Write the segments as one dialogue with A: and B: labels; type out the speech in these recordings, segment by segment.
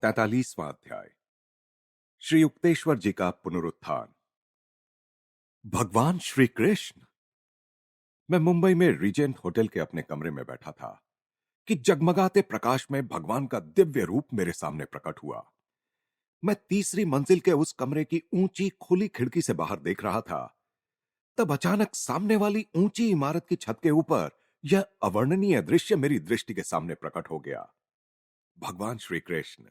A: 43वां अध्याय। श्री युक्तेश्वर जी का पुनरुत्थान। भगवान श्री कृष्ण। मैं मुंबई में रीजेंट होटल के अपने कमरे में बैठा था कि जगमगाते प्रकाश में भगवान का दिव्य रूप मेरे सामने प्रकट हुआ। मैं तीसरी मंजिल के उस कमरे की ऊंची खुली खिड़की से बाहर देख रहा था। तब अचानक सामने वाली ऊंची इमारत की छत के ऊपर यह अवर्णनीय दृश्य मेरी दृष्टि के सामने प्रकट हो गया। भगवान श्री कृष्ण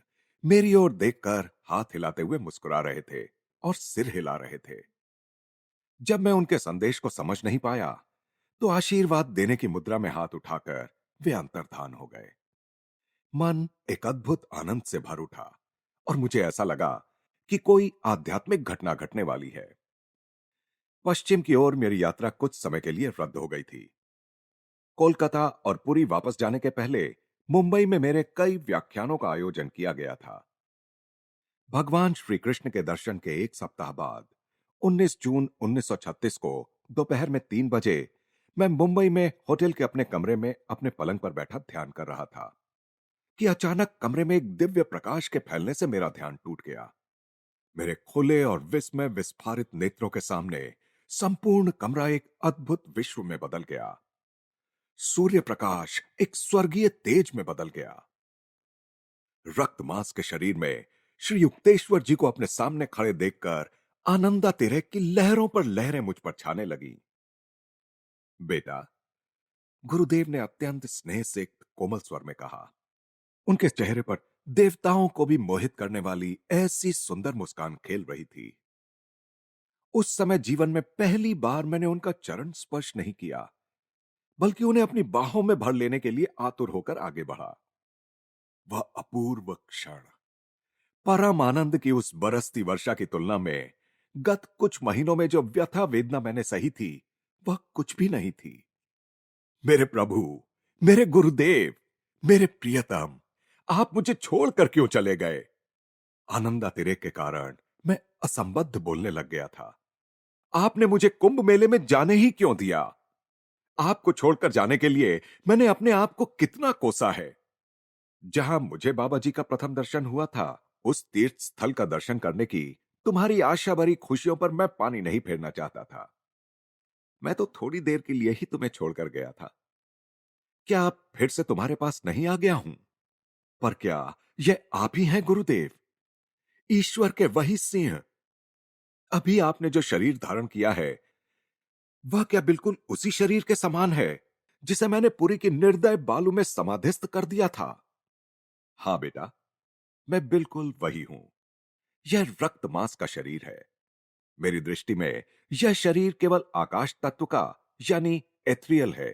A: मेरी ओर देखकर हाथ हिलाते हुए मुस्कुरा रहे थे और सिर हिला रहे थे। जब मैं उनके संदेश को समझ नहीं पाया तो आशीर्वाद देने की मुद्रा में हाथ उठाकर वे अंतर्धान हो गए। मन एक अद्भुत आनंद से भर उठा और मुझे ऐसा लगा कि कोई आध्यात्मिक घटना घटने वाली है। पश्चिम की ओर मेरी यात्रा कुछ समय के लिए रद्द हो गई थी। कोलकाता और पुरी वापस जाने के पहले मुंबई में मेरे कई व्याख्यानों का आयोजन किया गया था। भगवान श्री कृष्ण के दर्शन के एक सप्ताह बाद 19 जून 1936 को दोपहर में 3 बजे मैं मुंबई में होटल के अपने कमरे में अपने पलंग पर बैठा ध्यान कर रहा था कि अचानक कमरे में एक दिव्य प्रकाश के फैलने से मेरा ध्यान टूट गया। मेरे खुले और विस्मय विस्फारित नेत्रों के सामने संपूर्ण कमरा एक अद्भुत विश्व में बदल गया। सूर्य प्रकाश एक स्वर्गीय तेज में बदल गया। रक्त मांस के शरीर में श्री युक्तेश्वर जी को अपने सामने खड़े देखकर आनंदातिरेक की लहरों पर लहरें मुझ पर छाने लगी। बेटा, गुरुदेव ने अत्यंत स्नेह से कोमल स्वर में कहा। उनके चेहरे पर देवताओं को भी मोहित करने वाली ऐसी सुंदर मुस्कान खेल रही थी। उस समय जीवन में पहली बार मैंने उनका चरण स्पर्श नहीं किया, बल्कि उन्हें अपनी बाहों में भर लेने के लिए आतुर होकर आगे बढ़ा। वह अपूर्व क्षण, परम आनंद की उस बरसती वर्षा की तुलना में गत कुछ महीनों में जो व्यथा वेदना मैंने सही थी, वह कुछ भी नहीं थी। मेरे प्रभु, मेरे गुरुदेव, मेरे प्रियतम, आप मुझे छोड़कर क्यों चले गए? आनंदातिरेक के कारण मैं असंबद्ध बोलने लग गया था। आपने मुझे कुंभ मेले में जाने ही क्यों दिया? आपको छोड़कर जाने के लिए मैंने अपने आप को कितना कोसा है। जहां मुझे बाबा जी का प्रथम दर्शन हुआ था, उस तीर्थ स्थल का दर्शन करने की तुम्हारी आशा भरी खुशियों पर मैं पानी नहीं फेरना चाहता था। मैं तो थोड़ी देर के लिए ही तुम्हें छोड़कर गया था। क्या अब फिर से तुम्हारे पास नहीं आ गया हूं? पर क्या यह आप ही हैं गुरुदेव, ईश्वर के वही सिंह? अभी आपने जो शरीर धारण किया है, वह क्या बिल्कुल उसी शरीर के समान है जिसे मैंने पुरी की निर्दय बालू में समाधिस्थ कर दिया था? हां बेटा, मैं बिल्कुल वही हूं। यह रक्त मांस का शरीर है। मेरी दृष्टि में यह शरीर केवल आकाश तत्व का यानी एथरियल है,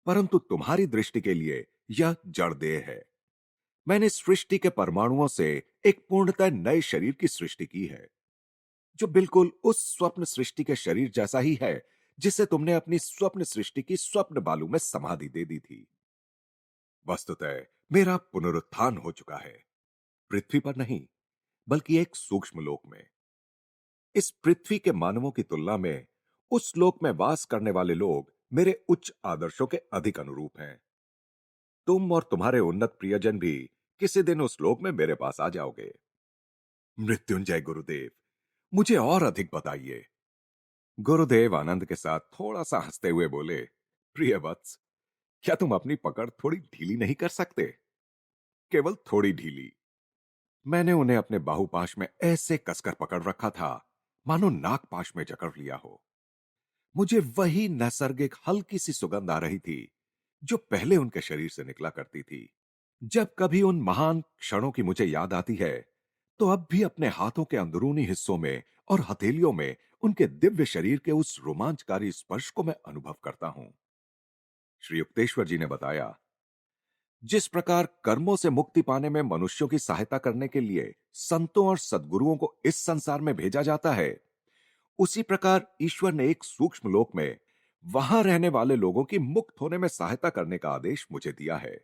A: परंतु तुम्हारी दृष्टि के लिए यह जड़ देह है। मैंने सृष्टि के परमाणुओं से एक पूर्णतः नए शरीर की सृष्टि की है, जो बिल्कुल उस स्वप्न सृष्टि के शरीर जैसा ही है जिसे तुमने अपनी स्वप्न सृष्टि की स्वप्न बालू में समाधि दे दी थी। वस्तुतः मेरा पुनरुत्थान हो चुका है, पृथ्वी पर नहीं, बल्कि एक सूक्ष्म लोक में। इस पृथ्वी के मानवों की तुलना में उस लोक में वास करने वाले लोग मेरे उच्च आदर्शों के अधिक अनुरूप हैं। तुम और तुम्हारे उन्नत प्रियजन भी किसी दिन उस लोक में मेरे पास आ जाओगे। मृत्युंजय गुरुदेव, मुझे और अधिक बताइए। गुरुदेव आनंद के साथ थोड़ा सा हंसते हुए बोले, प्रिय वत्स, क्या तुम अपनी पकड़ थोड़ी ढीली नहीं कर सकते? केवल थोड़ी ढीली। मैंने उन्हें अपने बाहुपाश में ऐसे कसकर पकड़ रखा था मानो नागपाश में जकड़ लिया हो। मुझे वही नैसर्गिक हल्की सी सुगंध आ रही थी जो पहले उनके शरीर से निकला करती थी। जब कभी उन महान क्षणों की मुझे याद आती है, तो अब भी अपने हाथों के अंदरूनी हिस्सों में और हथेलियों में उनके दिव्य शरीर के उस रोमांचकारी स्पर्श को मैं अनुभव करता हूं। श्री युक्तेश्वर जी ने बताया, जिस प्रकार कर्मों से मुक्ति पाने में मनुष्यों की सहायता करने के लिए संतों और सद्गुरुओं को इस संसार में भेजा जाता है, उसी प्रकार ईश्वर ने एक सूक्ष्म लोक में वहां रहने वाले लोगों की मुक्त होने में सहायता करने का आदेश मुझे दिया है।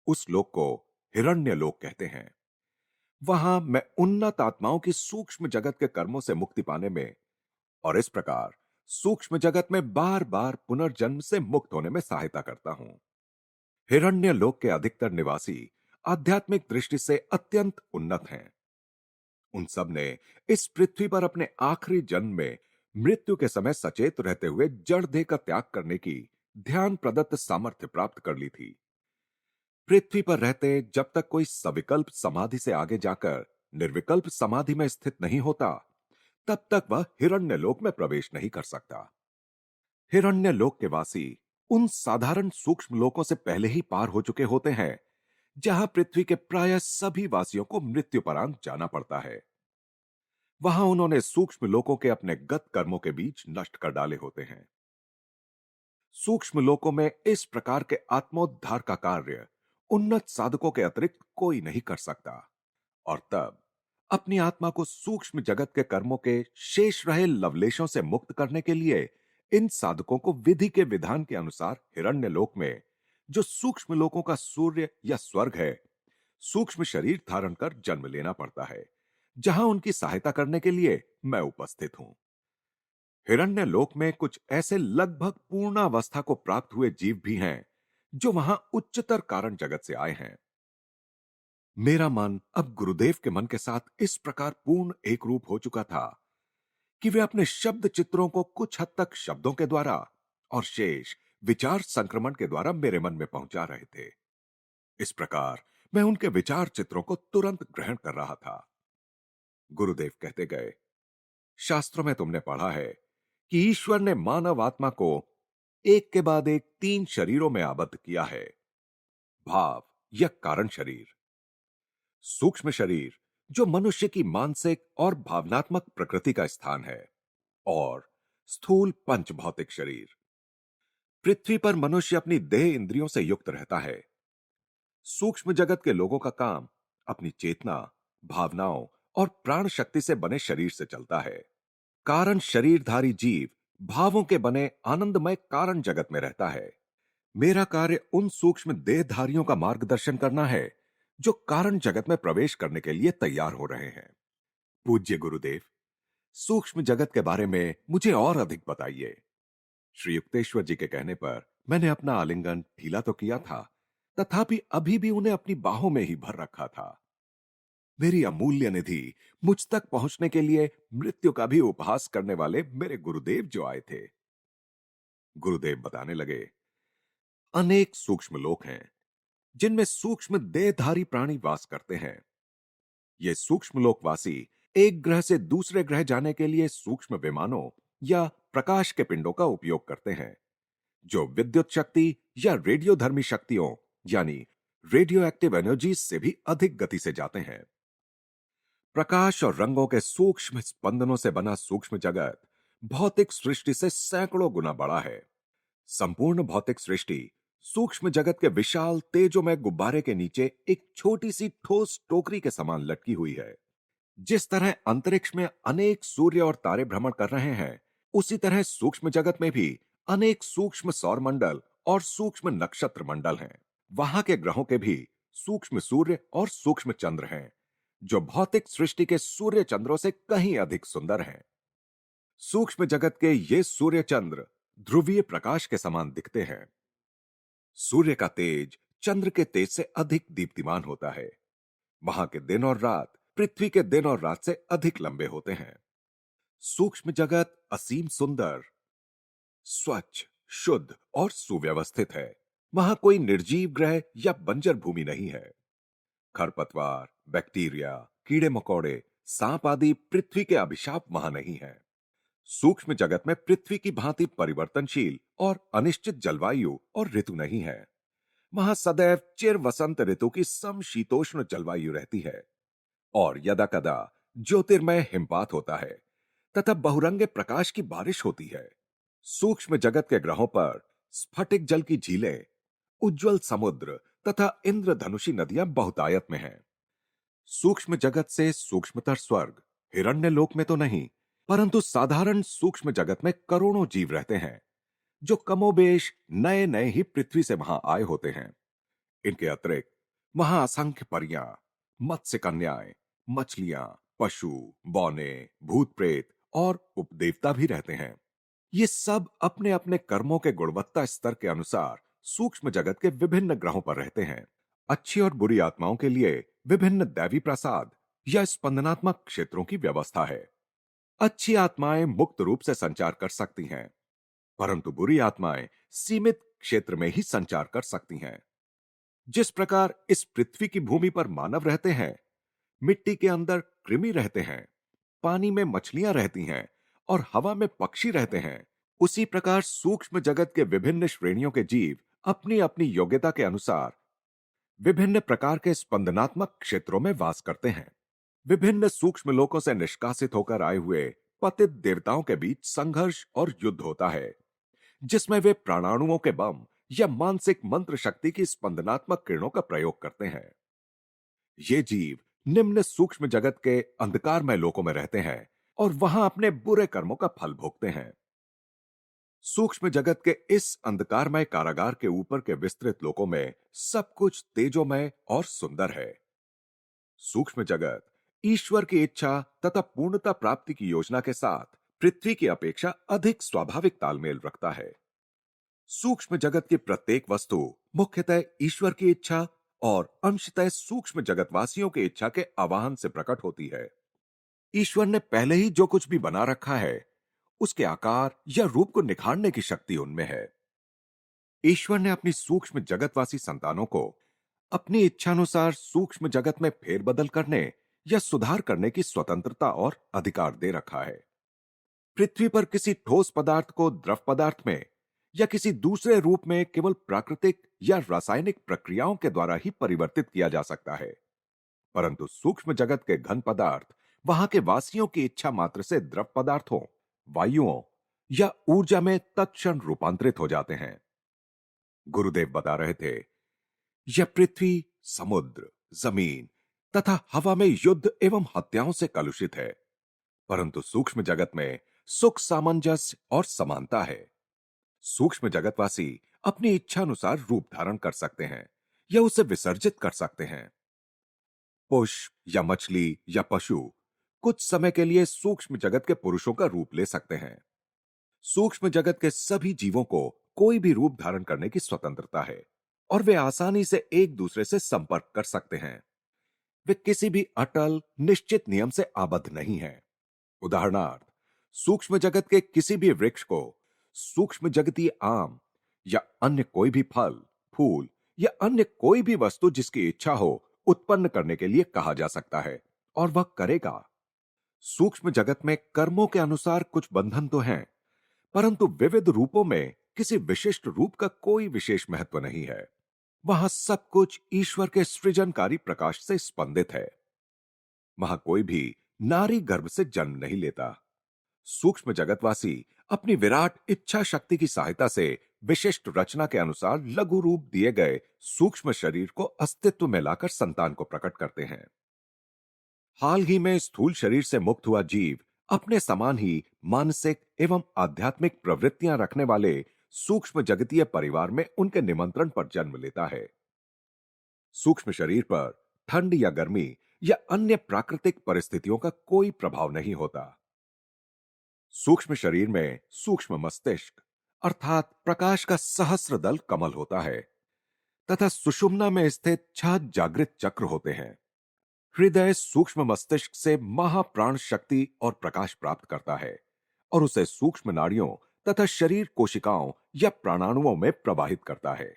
A: उस लोक को हिरण्य लोक कहते हैं। वहां मैं उन्नत आत्माओं की सूक्ष्म जगत के कर्मों से मुक्ति पाने में और इस प्रकार सूक्ष्म जगत में बार बार पुनर्जन्म से मुक्त होने में सहायता करता हूं। हिरण्य लोक के अधिकतर निवासी आध्यात्मिक दृष्टि से अत्यंत उन्नत हैं। उन सब ने इस पृथ्वी पर अपने आखिरी जन्म में मृत्यु के समय सचेत रहते हुए जड़ देह का त्याग करने की ध्यान प्रदत्त सामर्थ्य प्राप्त कर ली थी। पृथ्वी पर रहते जब तक कोई सविकल्प समाधि से आगे जाकर निर्विकल्प समाधि में स्थित नहीं होता, तब तक वह हिरण्य लोक में प्रवेश नहीं कर सकता। हिरण्य लोक के वासी उन साधारण सूक्ष्म लोकों से पहले ही पार हो चुके होते हैं, जहां पृथ्वी के प्राय सभी वासियों को मृत्युपरांत जाना पड़ता है। वहां उन्होंने सूक्ष्म लोकों के अपने गत कर्मों के बीच नष्ट कर डाले होते हैं। सूक्ष्म लोकों में इस प्रकार के आत्मोद्धार का कार्य उन्नत साधकों के अतिरिक्त कोई नहीं कर सकता, और तब अपनी आत्मा को सूक्ष्म जगत के कर्मों के शेष रहे लवलेशों से मुक्त करने के लिए इन साधकों को विधि के विधान के अनुसार हिरण्य लोक में, जो सूक्ष्म लोकों का सूर्य या स्वर्ग है, सूक्ष्म शरीर धारण कर जन्म लेना पड़ता है, जहां उनकी सहायता करने के लिए मैं उपस्थित हूं। हिरण्य लोक में कुछ ऐसे लगभग पूर्णावस्था को प्राप्त हुए जीव भी हैं, जो वहां उच्चतर कारण जगत से आए हैं। मेरा मन अब गुरुदेव के मन के साथ इस प्रकार पूर्ण एक रूप हो चुका था कि वे अपने शब्द चित्रों को कुछ हद तक शब्दों के द्वारा और शेष विचार संक्रमण के द्वारा मेरे मन में पहुंचा रहे थे। इस प्रकार मैं उनके विचार चित्रों को तुरंत ग्रहण कर रहा था। गुरुदेव कहते गए, शास्त्रों में तुमने पढ़ा है कि ईश्वर ने मानव आत्मा को एक के बाद एक 3 शरीरों में आबद्ध किया है। भाव या कारण शरीर, सूक्ष्म शरीर जो मनुष्य की मानसिक और भावनात्मक प्रकृति का स्थान है, और स्थूल पंच भौतिक शरीर। पृथ्वी पर मनुष्य अपनी देह इंद्रियों से युक्त रहता है। सूक्ष्म जगत के लोगों का काम अपनी चेतना, भावनाओं और प्राण शक्ति से बने शरीर से चलता है। कारण शरीरधारी जीव भावों के बने आनंदमय कारण जगत में रहता है। मेरा कार्य उन सूक्ष्म देहधारियों का मार्गदर्शन करना है, जो कारण जगत में प्रवेश करने के लिए तैयार हो रहे हैं। पूज्य गुरुदेव, सूक्ष्म जगत के बारे में मुझे और अधिक बताइए। श्री युक्तेश्वर जी के कहने पर मैंने अपना आलिंगन ढीला तो किया था, तथापि अभी भी उन्हें अपनी बाहों में ही भर रखा था। मेरी अमूल्य निधि मुझ तक पहुंचने के लिए मृत्यु का भी उपहास करने वाले मेरे गुरुदेव जो आए थे। गुरुदेव बताने लगे, अनेक सूक्ष्म लोक हैं जिनमें सूक्ष्म देहधारी प्राणी वास करते हैं। ये सूक्ष्म लोकवासी एक ग्रह से दूसरे ग्रह जाने के लिए सूक्ष्म विमानों या प्रकाश के पिंडों का उपयोग करते हैं, जो विद्युत शक्ति या रेडियोधर्मी शक्तियों यानी रेडियो एक्टिव एनर्जी से भी अधिक गति से जाते हैं। प्रकाश और रंगों के सूक्ष्म स्पंदनों से बना सूक्ष्म जगत भौतिक सृष्टि से सैकड़ों गुना बड़ा है। संपूर्ण भौतिक सृष्टि सूक्ष्म जगत के विशाल तेजोमय गुब्बारे के नीचे एक छोटी सी ठोस टोकरी के समान लटकी हुई है। जिस तरह अंतरिक्ष में अनेक सूर्य और तारे भ्रमण कर रहे हैं, उसी तरह सूक्ष्म जगत में भी अनेक सूक्ष्म सौर मंडल और सूक्ष्म नक्षत्र मंडल हैं। वहां के ग्रहों के भी सूक्ष्म सूर्य और सूक्ष्म चंद्र हैं, जो भौतिक सृष्टि के सूर्य चंद्रों से कहीं अधिक सुंदर हैं। सूक्ष्म जगत के ये सूर्य चंद्र ध्रुवीय प्रकाश के समान दिखते हैं। सूर्य का तेज चंद्र के तेज से अधिक दीप्तिमान होता है। वहां के दिन और रात पृथ्वी के दिन और रात से अधिक लंबे होते हैं। सूक्ष्म जगत असीम सुंदर, स्वच्छ, शुद्ध और सुव्यवस्थित है। वहां कोई निर्जीव ग्रह या बंजर भूमि नहीं है। खरपतवार, बैक्टीरिया, कीड़े मकोड़े, सांप आदि पृथ्वी के अभिशाप वहां नहीं है। सूक्ष्म जगत में पृथ्वी की भांति परिवर्तनशील और अनिश्चित जलवायु और ऋतु नहीं है। वहां सदैव चिर वसंत ऋतु की समशीतोष्ण जलवायु रहती है, और यदा कदा ज्योतिर्मय हिमपात होता है तथा बहुरंगे प्रकाश की बारिश होती है। सूक्ष्म जगत के ग्रहों पर स्फटिक जल की झीलें, उज्जवल समुद्र तथा इंद्रधनुषी नदियां बहुतायत में हैं। सूक्ष्म जगत से सूक्ष्मतर स्वर्ग हिरण्य लोक में तो नहीं, परंतु साधारण सूक्ष्म जगत में करोड़ों जीव रहते हैं, जो कमोबेश नए नए ही पृथ्वी से वहां आए होते हैं। इनके अतिरिक्त वहां असंख्य परियां, मत्स्य कन्याएं, मछलियां, पशु, बौने, भूत प्रेत और उपदेवता भी रहते हैं। ये सब अपने अपने कर्मों के गुणवत्ता स्तर के अनुसार सूक्ष्म जगत के विभिन्न ग्रहों पर रहते हैं। अच्छी और बुरी आत्माओं के लिए विभिन्न दैवी प्रसाद या स्पंदनात्मक क्षेत्रों की व्यवस्था है। अच्छी आत्माएं मुक्त रूप से संचार कर सकती हैं, परंतु बुरी आत्माएं सीमित क्षेत्र में ही संचार कर सकती हैं। जिस प्रकार इस पृथ्वी की भूमि पर मानव रहते हैं, मिट्टी के अंदर कृमि रहते हैं, पानी में मछलियां रहती हैं और हवा में पक्षी रहते हैं, उसी प्रकार सूक्ष्म जगत के विभिन्न श्रेणियों के जीव अपनी अपनी योग्यता के अनुसार विभिन्न प्रकार के स्पंदनात्मक क्षेत्रों में वास करते हैं। विभिन्न सूक्ष्म लोकों से निष्कासित होकर आए हुए पतित देवताओं के बीच संघर्ष और युद्ध होता है, जिसमें वे प्राणाणुओं के बम या मानसिक मंत्र शक्ति की स्पंदनात्मक किरणों का प्रयोग करते हैं। ये जीव निम्न सूक्ष्म जगत के अंधकारमय लोकों में रहते हैं और वहां अपने बुरे कर्मों का फल भोगते हैं। सूक्ष्म जगत के इस अंधकारमय कारागार के ऊपर के विस्तृत लोकों में सब कुछ तेजोमय और सुंदर है। सूक्ष्म जगत ईश्वर की इच्छा तथा पूर्णता प्राप्ति की योजना के साथ पृथ्वी की अपेक्षा अधिक स्वाभाविक तालमेल रखता है। सूक्ष्म जगत की प्रत्येक वस्तु मुख्यतः ईश्वर की इच्छा और अंशतः सूक्ष्म जगतवासियों की इच्छा के आवाहन से प्रकट होती है। ईश्वर ने पहले ही जो कुछ भी बना रखा है, उसके आकार या रूप को निखारने की शक्ति उनमें है। ईश्वर ने अपनी सूक्ष्म जगतवासी संतानों को अपनी इच्छानुसार सूक्ष्म जगत में फेरबदल करने या सुधार करने की स्वतंत्रता और अधिकार दे रखा है। पृथ्वी पर किसी ठोस पदार्थ को द्रव पदार्थ में या किसी दूसरे रूप में केवल प्राकृतिक या रासायनिक प्रक्रियाओं के द्वारा ही परिवर्तित किया जा सकता है, परंतु सूक्ष्म जगत के घन पदार्थ वहां के वासियों की इच्छा मात्र से द्रव पदार्थों, वायुओं या ऊर्जा में तत्क्षण रूपांतरित हो जाते हैं। गुरुदेव बता रहे थे, यह पृथ्वी, समुद्र, जमीन तथा हवा में युद्ध एवं हत्याओं से कलुषित है, परंतु सूक्ष्म जगत में सुख, सामंजस्य और समानता है। सूक्ष्म जगतवासी अपनी इच्छानुसार रूप धारण कर सकते हैं या उसे विसर्जित कर सकते हैं। पुष्प या मछली या पशु कुछ समय के लिए सूक्ष्म जगत के पुरुषों का रूप ले सकते हैं। सूक्ष्म जगत के सभी जीवों को कोई भी रूप धारण करने की स्वतंत्रता है और वे आसानी से एक दूसरे से संपर्क कर सकते हैं। वे किसी भी अटल, निश्चित नियम से आबद्ध नहीं हैं। उदाहरणार्थ, सूक्ष्म जगत के किसी भी वृक्ष को सूक्ष्म जगतीय आम या अन्य कोई भी फल, फूल या अन्य कोई भी वस्तु जिसकी इच्छा हो उत्पन्न करने के लिए कहा जा सकता है और वह करेगा। सूक्ष्म जगत में कर्मों के अनुसार कुछ बंधन तो हैं, परंतु विविध रूपों में किसी विशिष्ट रूप का कोई विशेष महत्व नहीं है। वहां सब कुछ ईश्वर के सृजनकारी प्रकाश से स्पंदित है। वहां कोई भी नारी गर्भ से जन्म नहीं लेता। सूक्ष्म जगतवासी अपनी विराट इच्छा शक्ति की सहायता से विशिष्ट रचना के अनुसार लघु रूप दिए गए सूक्ष्म शरीर को अस्तित्व में लाकर संतान को प्रकट करते हैं। हाल ही में स्थूल शरीर से मुक्त हुआ जीव अपने समान ही मानसिक एवं आध्यात्मिक प्रवृत्तियां रखने वाले सूक्ष्म जगतीय परिवार में उनके निमंत्रण पर जन्म लेता है। सूक्ष्म शरीर पर ठंड या गर्मी या अन्य प्राकृतिक परिस्थितियों का कोई प्रभाव नहीं होता। सूक्ष्म शरीर में सूक्ष्म मस्तिष्क अर्थात प्रकाश का सहस्र दल कमल होता है तथा सुषुम्ना में स्थित 6 जागृत चक्र होते हैं। हृदय सूक्ष्म मस्तिष्क से महाप्राण शक्ति और प्रकाश प्राप्त करता है और उसे सूक्ष्म नाड़ियों तथा शरीर कोशिकाओं या प्राणाणुओं में प्रवाहित करता है।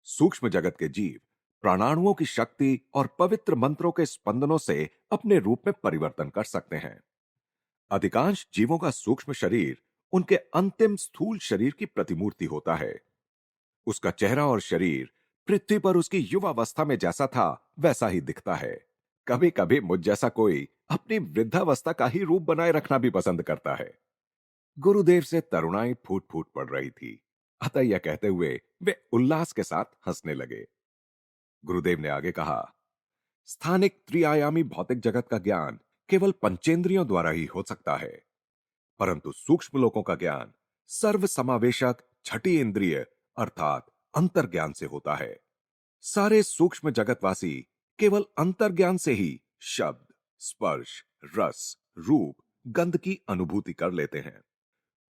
A: सूक्ष्म जगत के जीव प्राणाणुओं की शक्ति और पवित्र मंत्रों के स्पंदनों से अपने रूप में परिवर्तन कर सकते हैं। अधिकांश जीवों का सूक्ष्म शरीर उनके अंतिम स्थूल शरीर की प्रतिमूर्ति होता है। उसका चेहरा और शरीर पृथ्वी पर उसकी युवावस्था में जैसा था वैसा ही दिखता है। कभी कभी मुझ जैसा कोई अपनी वृद्धावस्था का ही रूप बनाए रखना भी पसंद करता है। गुरुदेव से तरुणाई फूट फूट पड़ रही थी, अतः यह कहते हुए वे उल्लास के साथ हंसने लगे। गुरुदेव ने आगे कहा, स्थानिक त्रिआयामी भौतिक जगत का ज्ञान केवल पंचेंद्रियों द्वारा ही हो सकता है, परंतु सूक्ष्म लोकों का ज्ञान सर्व समावेशक छठी इंद्रिय अर्थात अंतर्ज्ञान से होता है। सारे सूक्ष्म जगतवासी केवल अंतर्ज्ञान से ही शब्द, स्पर्श, रस, रूप, गंध की अनुभूति कर लेते हैं।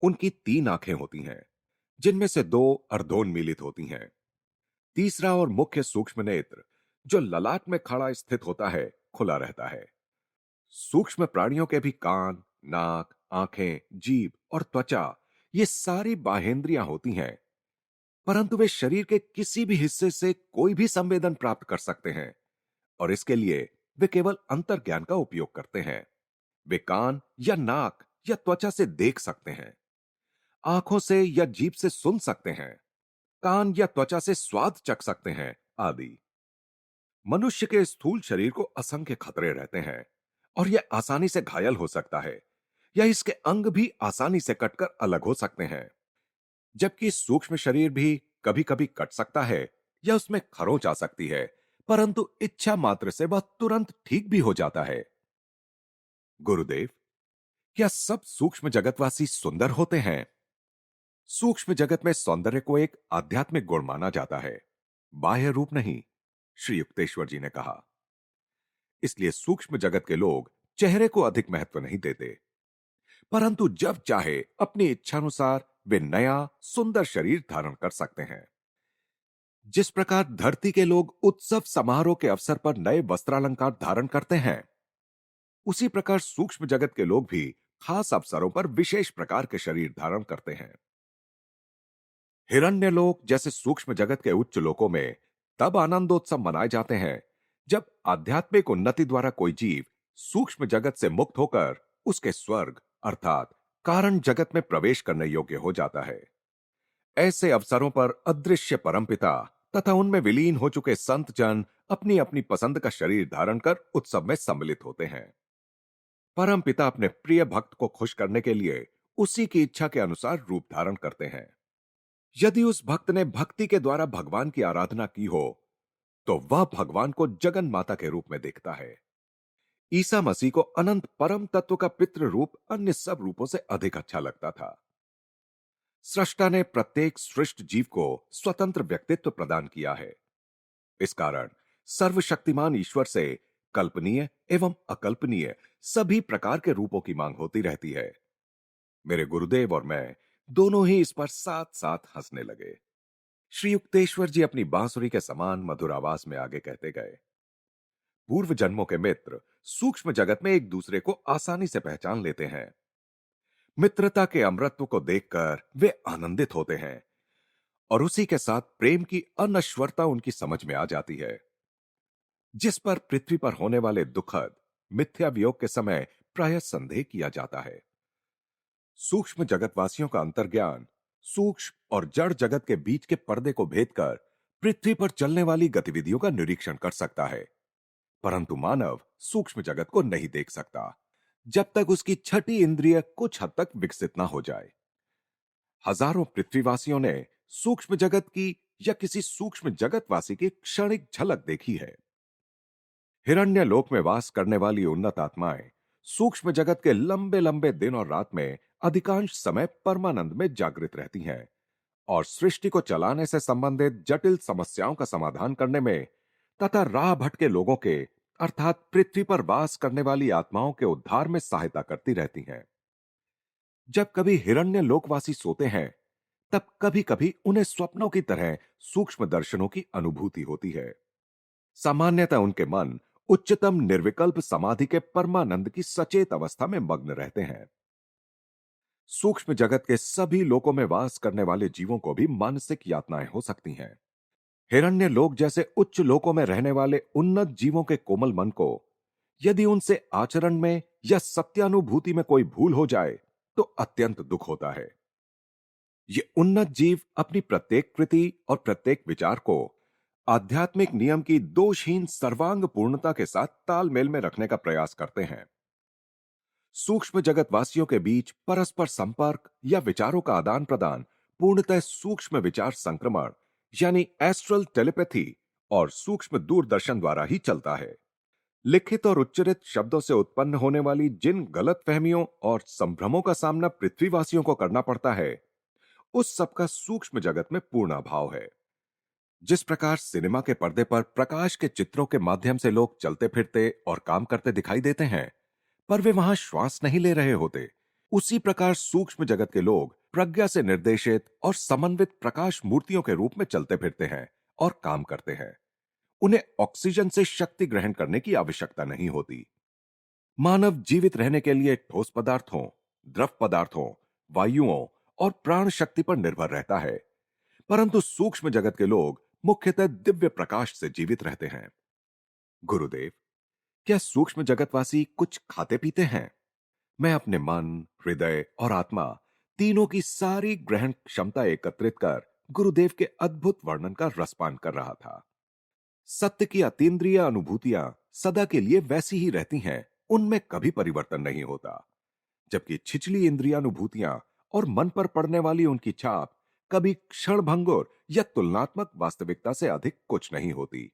A: उनकी 3 आंखें होती हैं, जिनमें से 2 अर्धोन्मीलित होती हैं। तीसरा और मुख्य सूक्ष्म नेत्र, जो ललाट में खड़ा स्थित होता है, खुला रहता है। सूक्ष्म प्राणियों के भी कान, नाक, आंखें, जीभ और त्वचा, ये सारी बाहेंद्रियां होती हैं, परंतु वे शरीर के किसी भी हिस्से से कोई भी संवेदन प्राप्त कर सकते हैं, और इसके लिए वे केवल अंतर्ज्ञान का उपयोग करते हैं। वे कान या नाक या त्वचा से देख सकते हैं, आंखों से या जीभ से सुन सकते हैं, कान या त्वचा से स्वाद चख सकते हैं, आदि। मनुष्य के स्थूल शरीर को असंख्य खतरे रहते हैं, और यह आसानी से घायल हो सकता है, या इसके अंग भी आसानी से कटकर अलग हो सकते हैं। जबकि सूक्ष्म शरीर भी कभी कभी कट सकता है या उसमें खरोंच आ सकती है, परंतु इच्छा मात्र से वह तुरंत ठीक भी हो जाता है। गुरुदेव, क्या सब सूक्ष्म जगतवासी सुंदर होते हैं? सूक्ष्म जगत में सौंदर्य को एक आध्यात्मिक गुण माना जाता है, बाह्य रूप नहीं, श्री युक्तेश्वर जी ने कहा। इसलिए सूक्ष्म जगत के लोग चेहरे को अधिक महत्व नहीं देते, परंतु जब चाहे अपनी इच्छानुसार वे नया सुंदर शरीर धारण कर सकते हैं। जिस प्रकार धरती के लोग उत्सव समारोह के अवसर पर नए वस्त्रालंकार धारण करते हैं, उसी प्रकार सूक्ष्म जगत के लोग भी खास अवसरों पर विशेष प्रकार के शरीर धारण करते हैं। हिरण्यलोक जैसे सूक्ष्म जगत के उच्च लोकों में तब आनंदोत्सव मनाए जाते हैं जब आध्यात्मिक उन्नति द्वारा कोई जीव सूक्ष्म जगत से मुक्त होकर उसके स्वर्ग अर्थात कारण जगत में प्रवेश करने योग्य हो जाता है। ऐसे अवसरों पर अदृश्य परमपिता तथा उनमें विलीन हो चुके संत जन अपनी अपनी पसंद का शरीर धारण कर उत्सव में सम्मिलित होते हैं। परमपिता अपने प्रिय भक्त को खुश करने के लिए उसी की इच्छा के अनुसार रूप धारण करते हैं। यदि उस भक्त ने भक्ति के द्वारा भगवान की आराधना की हो, तो वह भगवान को जगन माता के रूप में देखता है। ईसा मसीह को अनंत परम तत्व का पितृ रूप अन्य सब रूपों से अधिक अच्छा लगता था। सृष्टा ने प्रत्येक सृष्ट जीव को स्वतंत्र व्यक्तित्व प्रदान किया है। इस कारण सर्वशक्तिमान ईश्वर से कल्पनीय एवं अकल्पनीय सभी प्रकार के रूपों की मांग होती रहती है। मेरे गुरुदेव और मैं दोनों ही इस पर साथ साथ हंसने लगे। श्री युक्तेश्वर जी अपनी बांसुरी के समान मधुर आवाज में आगे कहते गए, पूर्व जन्मों के मित्र सूक्ष्म जगत में एक दूसरे को आसानी से पहचान लेते हैं। मित्रता के अमरत्व को देखकर वे आनंदित होते हैं, और उसी के साथ प्रेम की अनश्वरता उनकी समझ में आ जाती है, जिस पर पृथ्वी पर होने वाले दुखद मिथ्या वियोग के समय प्रायः संदेह किया जाता है। सूक्ष्म जगतवासियों का अंतर्ज्ञान सूक्ष्म और जड़ जगत के बीच के पर्दे को भेद कर पृथ्वी पर चलने वाली गतिविधियों का निरीक्षण कर सकता है, परंतु मानव सूक्ष्म जगत को नहीं देख सकता जब तक उसकी छठी इंद्रिय कुछ हद तक विकसित ना हो जाए। हजारों पृथ्वीवासियों ने सूक्ष्म जगत की या किसी सूक्ष्म जगतवासी की क्षणिक झलक देखी है। हिरण्य लोक में वास करने वाली उन्नत आत्माएं सूक्ष्म जगत के लंबे लंबे दिन और रात में अधिकांश समय परमानंद में जागृत रहती हैं, और सृष्टि को चलाने से संबंधित जटिल समस्याओं का समाधान करने में तथा राह भटके लोगों के अर्थात पृथ्वी पर वास करने वाली आत्माओं के उद्धार में सहायता करती रहती हैं। जब कभी हिरण्य लोकवासी सोते हैं, तब कभी कभी उन्हें स्वप्नों की तरह सूक्ष्म दर्शनों की अनुभूति होती है। सामान्यतः उनके मन उच्चतम निर्विकल्प समाधि के परमानंद की सचेत अवस्था में मग्न रहते हैं। सूक्ष्म जगत के सभी लोकों में वास करने वाले जीवों को भी मानसिक यातनाएं हो सकती हैं। हिरण्य लोक जैसे उच्च लोकों में रहने वाले उन्नत जीवों के कोमल मन को यदि उनसे आचरण में या सत्यानुभूति में कोई भूल हो जाए तो अत्यंत दुख होता है। ये उन्नत जीव अपनी प्रत्येक कृति और प्रत्येक विचार को आध्यात्मिक नियम की दोषहीन सर्वांग पूर्णता के साथ तालमेल में रखने का प्रयास करते हैं। सूक्ष्म जगतवासियों के बीच परस्पर संपर्क या विचारों का आदान प्रदान पूर्णतः सूक्ष्म विचार संक्रमण यानी एस्ट्रल टेलीपैथी और सूक्ष्म दूरदर्शन द्वारा ही चलता है। लिखित और उच्चरित शब्दों से उत्पन्न होने वाली जिन गलत फहमियों और संभ्रमों का सामना पृथ्वीवासियों को करना पड़ता है, उस सबका सूक्ष्म जगत में पूर्ण अभाव है। जिस प्रकार सिनेमा के पर्दे पर प्रकाश के चित्रों के माध्यम से लोग चलते फिरते और काम करते दिखाई देते हैं, पर वे वहां श्वास नहीं ले रहे होते, उसी प्रकार सूक्ष्म जगत के लोग प्रज्ञा से निर्देशित और समन्वित प्रकाश मूर्तियों के रूप में चलते फिरते हैं और काम करते हैं। उन्हें ऑक्सीजन से शक्ति ग्रहण करने की आवश्यकता नहीं होती। मानव जीवित रहने के लिए ठोस पदार्थों, द्रव पदार्थों, वायुओं और प्राण शक्ति पर निर्भर रहता है। परंतु सूक्ष्म जगत के लोग मुख्यतः दिव्य प्रकाश से जीवित रहते हैं। गुरुदेव, क्या सूक्ष्म जगतवासी कुछ खाते पीते हैं? मैं अपने मन, हृदय और आत्मा तीनों की सारी ग्रहण क्षमता एकत्रित कर गुरुदेव के अद्भुत वर्णन का रसपान कर रहा था। सत्य की अतीन्द्रिय अनुभूतियां सदा के लिए वैसी ही रहती हैं, उनमें कभी परिवर्तन नहीं होता। जबकि छिछली इंद्रियानुभूतियां और मन पर पड़ने वाली उनकी छाप कभी क्षणभंगुर या तुलनात्मक वास्तविकता से अधिक कुछ नहीं होती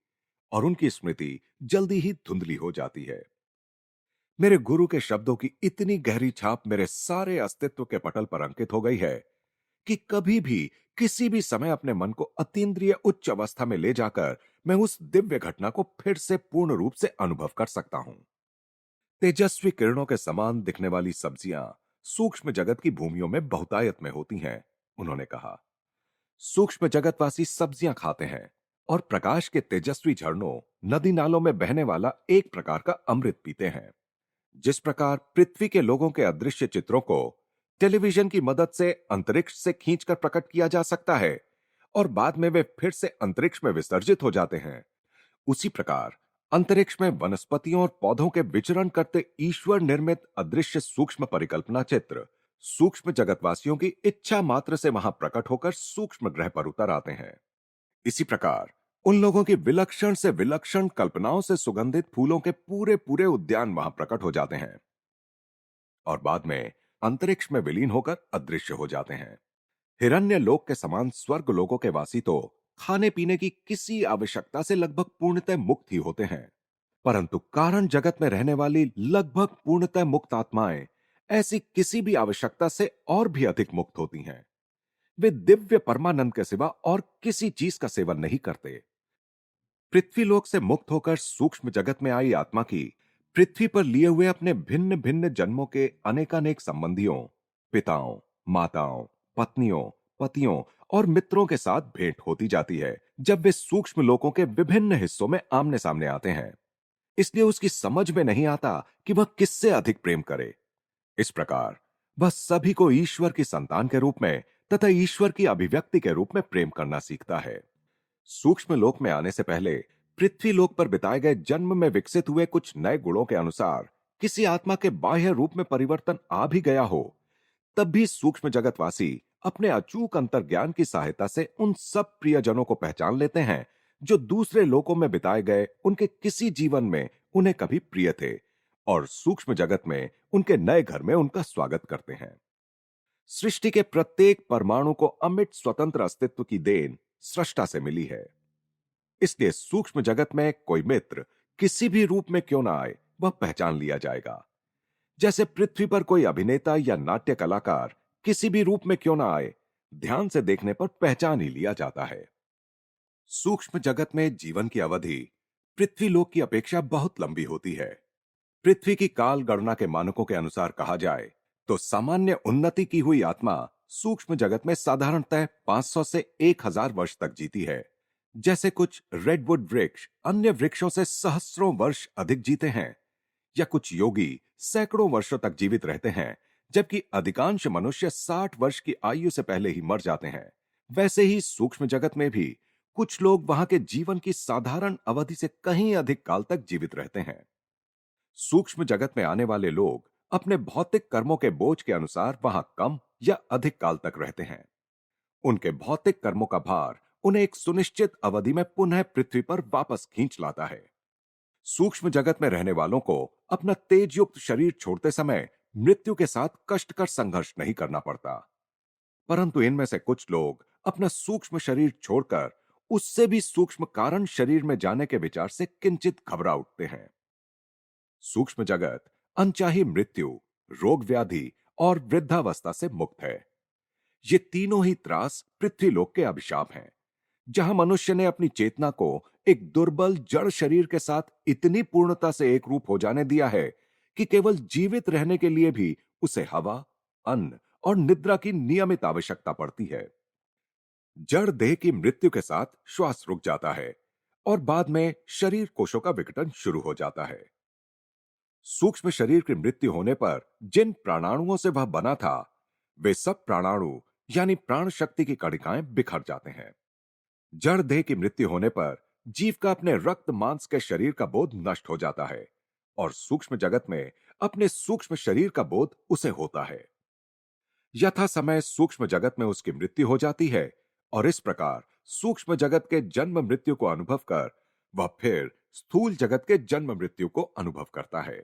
A: और उनकी स्मृति जल्दी ही धुंधली हो जाती है। मेरे गुरु के शब्दों की इतनी गहरी छाप मेरे सारे अस्तित्व के पटल पर अंकित हो गई है कि कभी भी किसी भी समय अपने मन को अतीन्द्रिय उच्च अवस्था में ले जाकर मैं उस दिव्य घटना को फिर से पूर्ण रूप से अनुभव कर सकता हूं। तेजस्वी किरणों के समान दिखने वाली सब्जियां सूक्ष्म जगत की भूमियों में बहुतायत में होती हैं, उन्होंने कहा। सूक्ष्म जगतवासी सब्जियां खाते हैं और प्रकाश के तेजस्वी झरनों, नदी नालों में बहने वाला एक प्रकार का अमृत पीते हैं। जिस प्रकार पृथ्वी के लोगों के अदृश्य चित्रों को टेलीविजन की मदद से अंतरिक्ष से खींचकर प्रकट किया जा सकता है और बाद में वे फिर से अंतरिक्ष में विसर्जित हो जाते हैं, उसी प्रकार अंतरिक्ष में वनस्पतियों और पौधों के विचरण करते ईश्वर निर्मित अदृश्य सूक्ष्म परिकल्पना चित्र सूक्ष्म जगतवासियों की इच्छा मात्र से वहां प्रकट होकर सूक्ष्म ग्रह पर उतर आते हैं। इसी प्रकार उन लोगों की विलक्षण से विलक्षण कल्पनाओं से सुगंधित फूलों के पूरे पूरे उद्यान वहां प्रकट हो जाते हैं और बाद में अंतरिक्ष में विलीन होकर अदृश्य हो जाते हैं। हिरण्य लोक के समान स्वर्ग लोकों के वासी तो खाने पीने की किसी आवश्यकता से लगभग पूर्णतः मुक्त ही होते हैं, परंतु कारण जगत में रहने वाली लगभग पूर्णतः मुक्त आत्माएं ऐसी किसी भी आवश्यकता से और भी अधिक मुक्त होती हैं। वे दिव्य परमानंद के सिवा और किसी चीज का सेवन नहीं करते। पृथ्वीलोक से मुक्त होकर सूक्ष्म जगत में आई आत्मा की पृथ्वी पर लिए हुए अपने भिन्न भिन्न जन्मों के अनेकानेक संबंधियों, पिताओं, माताओं, पत्नियों, पतियों और मित्रों के साथ भेंट होती जाती है जब वे सूक्ष्म लोकों के विभिन्न हिस्सों में आमने सामने आते हैं। इसलिए उसकी समझ में नहीं आता कि वह किससे अधिक प्रेम करे। इस प्रकार वह सभी को ईश्वर की संतान के रूप में तथा ईश्वर की अभिव्यक्ति के रूप में प्रेम करना सीखता है। सूक्ष्म लोक में आने से पहले पृथ्वी लोक पर बिताए गए जन्म में विकसित हुए कुछ नए गुणों के अनुसार किसी आत्मा के बाह्य रूप में परिवर्तन आ भी गया हो, तब भी सूक्ष्म जगतवासी अपने अचूक अंतर्ज्ञान की सहायता से उन सब प्रियजनों को पहचान लेते हैं जो दूसरे लोकों में बिताए गए उनके किसी जीवन में उन्हें कभी प्रिय थे और सूक्ष्म जगत में उनके नए घर में उनका स्वागत करते हैं। सृष्टि के प्रत्येक परमाणु को अमिट स्वतंत्र अस्तित्व की देन सृष्टा से मिली है। इसलिए सूक्ष्म जगत में कोई मित्र किसी भी रूप में क्यों ना आए, वह पहचान लिया जाएगा। जैसे पृथ्वी पर कोई अभिनेता या नाट्य कलाकार किसी भी रूप में क्यों ना आए, ध्यान से देखने पर पहचान ही लिया जाता है। सूक्ष्म जगत में जीवन की अवधि पृथ्वी लोक की अपेक्षा बहुत लंबी होती है। पृथ्वी की काल गणना के मानकों के अनुसार कहा जाए तो सामान्य उन्नति की हुई आत्मा सूक्ष्म जगत में साधारणतः 500 से 1000 वर्ष तक जीती है। जैसे कुछ रेडवुड वृक्ष अन्य वृक्षों से सहस्रों वर्ष अधिक जीते हैं, या कुछ योगी सैकड़ों वर्षों तक जीवित रहते हैं, जबकि अधिकांश मनुष्य 60 वर्ष की आयु से पहले ही मर जाते हैं। वैसे ही सूक्ष्म जगत में भी कुछ लोग वहां के जीवन की साधारण अवधि से कहीं अधिक काल तक जीवित रहते हैं। सूक्ष्म जगत में आने वाले लोग अपने भौतिक कर्मों के बोझ के अनुसार वहां कम या अधिक काल तक रहते हैं। उनके भौतिक कर्मों का भार उन्हें एक सुनिश्चित अवधि में पुनः पृथ्वी पर वापस खींच लाता है। सूक्ष्म जगत में रहने वालों को अपना तेजयुक्त शरीर छोड़ते समय मृत्यु के साथ कष्टकर संघर्ष नहीं करना पड़ता, परंतु इनमें से कुछ लोग अपना सूक्ष्म शरीर छोड़कर उससे भी सूक्ष्म कारण शरीर में जाने के विचार से किंचित घबरा उठते हैं। सूक्ष्म जगत अनचाही मृत्यु, रोग व्याधि और वृद्धावस्था से मुक्त है। ये तीनों ही त्रास पृथ्वीलोक के अभिशाप हैं, जहां मनुष्य ने अपनी चेतना को एक दुर्बल जड़ शरीर के साथ इतनी पूर्णता से एक रूप हो जाने दिया है कि केवल जीवित रहने के लिए भी उसे हवा, अन्न और निद्रा की नियमित आवश्यकता पड़ती है। जड़ देह की मृत्यु के साथ श्वास रुक जाता है और बाद में शरीर कोशों का विघटन शुरू हो जाता है। सूक्ष्म शरीर की मृत्यु होने पर जिन प्राणाणुओं से वह बना था, वे सब प्राणाणु यानी प्राण शक्ति की कणिकाएं बिखर जाते हैं। जड़ देह की मृत्यु होने पर जीव का अपने रक्त मांस के शरीर का बोध नष्ट हो जाता है और सूक्ष्म जगत में अपने सूक्ष्म शरीर का बोध उसे होता है। यथा समय सूक्ष्म जगत में उसकी मृत्यु हो जाती है और इस प्रकार सूक्ष्म जगत के जन्म मृत्यु को अनुभव कर वह फिर स्थूल जगत के जन्म मृत्यु को अनुभव करता है।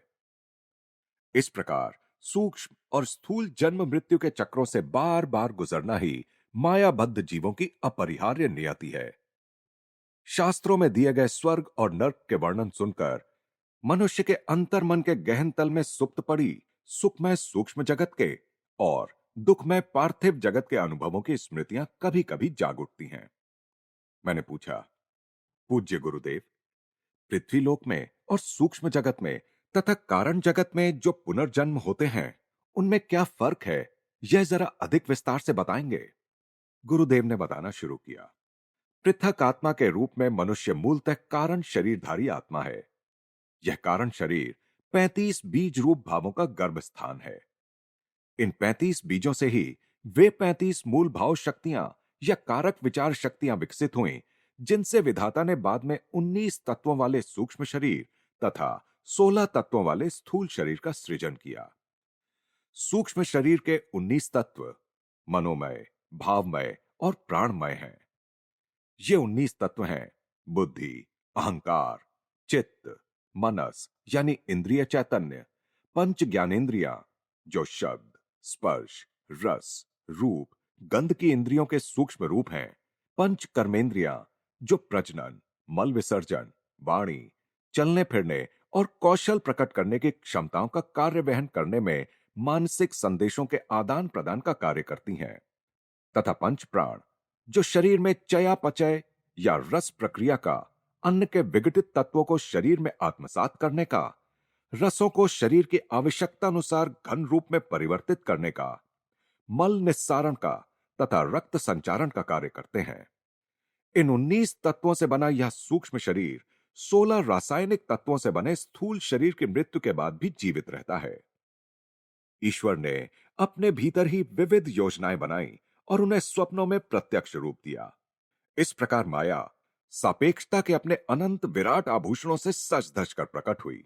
A: इस प्रकार सूक्ष्म और स्थूल जन्म मृत्यु के चक्रों से बार बार गुजरना ही मायाबद्ध जीवों की अपरिहार्य नियति है। शास्त्रों में दिए गए स्वर्ग और नर्क के वर्णन सुनकर मनुष्य के अंतर्मन के गहन तल में सुप्त पड़ी सुखमय सूक्ष्म जगत के और दुखमय पार्थिव जगत के अनुभवों की स्मृतियां कभी कभी जाग उठती हैं। मैंने पूछा, पूज्य गुरुदेव, पृथ्वीलोक में और सूक्ष्म जगत में तथा कारण जगत में जो पुनर्जन्म होते हैं, उनमें क्या फर्क है? यह जरा अधिक विस्तार से बताएंगे। गुरुदेव ने बताना शुरू किया। पृथक आत्मा के रूप में मनुष्य मूलतः कारण शरीरधारी आत्मा है। यह कारण शरीर 35 बीज रूप भावों का गर्भ स्थान है। इन 35 बीजों से ही वे 35 मूल भाव शक्तियां या कारक विचार शक्तियां विकसित हुई, जिनसे विधाता ने बाद में 19 तत्वों वाले सूक्ष्म शरीर तथा 16 तत्वों वाले स्थूल शरीर का सृजन किया। सूक्ष्म शरीर के 19 तत्व मनोमय, भावमय और प्राणमय हैं। ये 19 तत्व हैं बुद्धि, अहंकार, चित्त, मनस यानी इंद्रिय चैतन्य, पंच ज्ञानेंद्रियां जो शब्द, स्पर्श, रस, रूप, गंध की इंद्रियों के सूक्ष्म रूप हैं, पंच कर्मेंद्रियां जो प्रजनन, मल विसर्जन, वाणी, चलने फिरने और कौशल प्रकट करने की क्षमताओं का कार्य वहन करने में मानसिक संदेशों के आदान प्रदान का कार्य करती हैं, तथा पंच प्राण जो शरीर में चयापचय या रस प्रक्रिया का, अन्न के विघटित तत्वों को शरीर में आत्मसात करने का, रसों को शरीर की आवश्यकता अनुसार घन रूप में परिवर्तित करने का, मल निस्सारण का तथा रक्त संचारण का कार्य करते हैं। इन 19 तत्वों से बना यह सूक्ष्म शरीर 16 रासायनिक तत्वों से बने स्थूल शरीर की मृत्यु के बाद भी जीवित रहता है। ईश्वर ने अपने भीतर ही विविध योजनाएं बनाई और उन्हें स्वप्नों में प्रत्यक्ष रूप दिया। इस प्रकार माया सापेक्षता के अपने अनंत विराट आभूषणों से सज धज कर प्रकट हुई।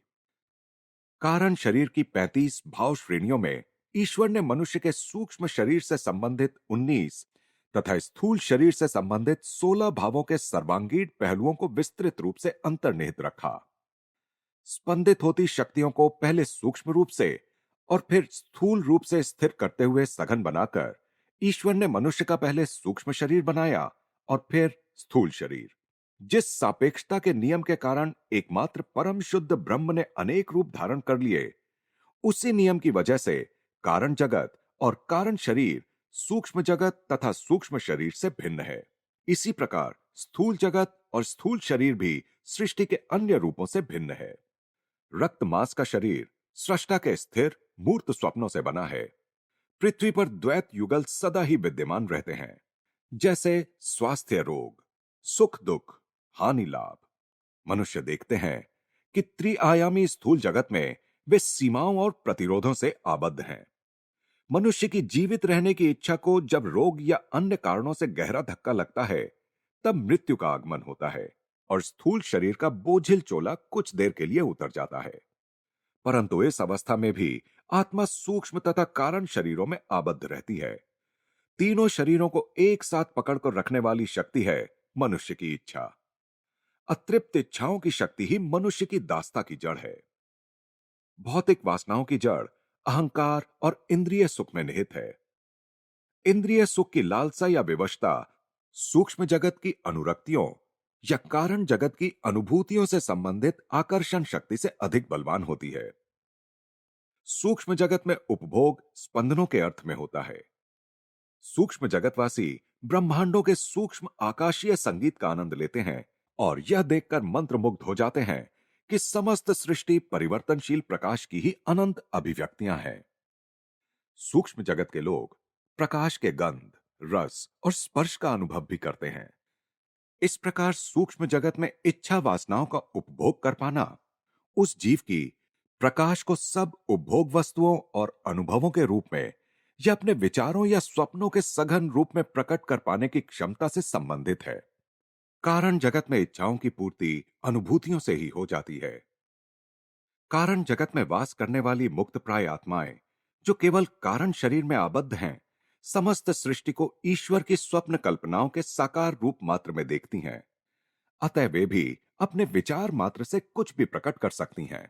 A: कारण शरीर की 35 भाव श्रेणियों में ईश्वर ने मनुष्य के सूक्ष्म शरीर से संबंधित 19 तथा स्थूल शरीर से संबंधित 16 भावों के सर्वांगीण पहलुओं को विस्तृत रूप से अंतर्निहित रखा। स्पंदित होती शक्तियों को पहले सूक्ष्म रूप से और फिर स्थूल रूप से स्थिर करते हुए सघन बनाकर ईश्वर ने मनुष्य का पहले सूक्ष्म शरीर बनाया और फिर स्थूल शरीर। जिस सापेक्षता के नियम के कारण एकमात्र परम शुद्ध ब्रह्म ने अनेक रूप धारण कर लिए, उसी नियम की वजह से कारण जगत और कारण शरीर सूक्ष्म जगत तथा सूक्ष्म शरीर से भिन्न है। इसी प्रकार स्थूल जगत और स्थूल शरीर भी सृष्टि के अन्य रूपों से भिन्न है। रक्त मांस का शरीर सृष्टा के स्थिर मूर्त स्वप्नों से बना है। पृथ्वी पर द्वैत युगल सदा ही विद्यमान रहते हैं, जैसे स्वास्थ्य रोग, सुख दुख, हानि लाभ। मनुष्य देखते हैं कि त्रिआयामी स्थूल जगत में वे सीमाओं और प्रतिरोधों से आबद्ध हैं। मनुष्य की जीवित रहने की इच्छा को जब रोग या अन्य कारणों से गहरा धक्का लगता है, तब मृत्यु का आगमन होता है और स्थूल शरीर का बोझिल चोला कुछ देर के लिए उतर जाता है। परंतु इस अवस्था में भी आत्मा सूक्ष्म तथा कारण शरीरों में आबद्ध रहती है। तीनों शरीरों को एक साथ पकड़कर रखने वाली शक्ति है मनुष्य की इच्छा। अतृप्त इच्छाओं की शक्ति ही मनुष्य की दास्ता की जड़ है। भौतिक वासनाओं की जड़ अहंकार और इंद्रिय सुख में निहित है। इंद्रिय सुख की लालसा या विवशता सूक्ष्म जगत की अनुरक्तियों या कारण जगत की अनुभूतियों से संबंधित आकर्षण शक्ति से अधिक बलवान होती है। सूक्ष्म जगत में उपभोग स्पंदनों के अर्थ में होता है। सूक्ष्म जगतवासी ब्रह्मांडों के सूक्ष्म आकाशीय संगीत का आनंद लेते हैं और यह देखकर मंत्रमुग्ध हो जाते हैं कि समस्त सृष्टि परिवर्तनशील प्रकाश की ही अनंत अभिव्यक्तियां हैं। सूक्ष्म जगत के लोग प्रकाश के गंध, रस और स्पर्श का अनुभव भी करते हैं। इस प्रकार सूक्ष्म जगत में इच्छा वासनाओं का उपभोग कर पाना उस जीव की प्रकाश को सब उपभोग वस्तुओं और अनुभवों के रूप में या अपने विचारों या स्वप्नों के सघन रूप में प्रकट कर पाने की क्षमता से संबंधित है। कारण जगत में इच्छाओं की पूर्ति अनुभूतियों से ही हो जाती है। कारण जगत में वास करने वाली मुक्त प्राय आत्माएं जो केवल कारण शरीर में आबद्ध हैं, समस्त सृष्टि को ईश्वर की स्वप्न कल्पनाओं के साकार रूप मात्र में देखती हैं। अतः वे भी अपने विचार मात्र से कुछ भी प्रकट कर सकती हैं।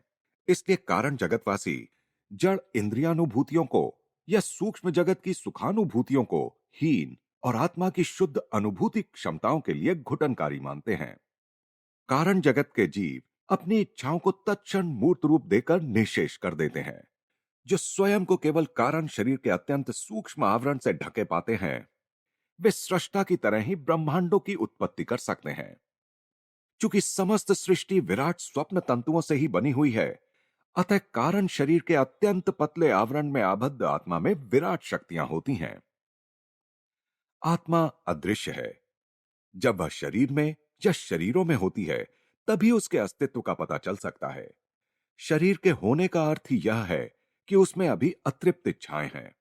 A: इसलिए कारण जगतवासी जड़ इंद्रियानुभूतियों को या सूक्ष्म जगत की सुखानुभूतियों को हीन और आत्मा की शुद्ध अनुभूति क्षमताओं के लिए घुटनकारी मानते हैं। कारण जगत के जीव अपनी इच्छाओं को तत्क्षण मूर्त रूप देकर निःशेष कर देते हैं। जो स्वयं को केवल कारण शरीर के अत्यंत सूक्ष्म आवरण से ढके पाते हैं, वे सृष्टा की तरह ही ब्रह्मांडों की उत्पत्ति कर सकते हैं। चूंकि समस्त सृष्टि विराट स्वप्न तंतुओं से ही बनी हुई है, अतः कारण शरीर के अत्यंत पतले आवरण में आबद्ध आत्मा में विराट शक्तियां होती हैं। आत्मा अदृश्य है। जब वह शरीर में या शरीरों में होती है, तभी उसके अस्तित्व का पता चल सकता है। शरीर के होने का अर्थ ही यह है कि उसमें अभी अतृप्त इच्छाएं हैं।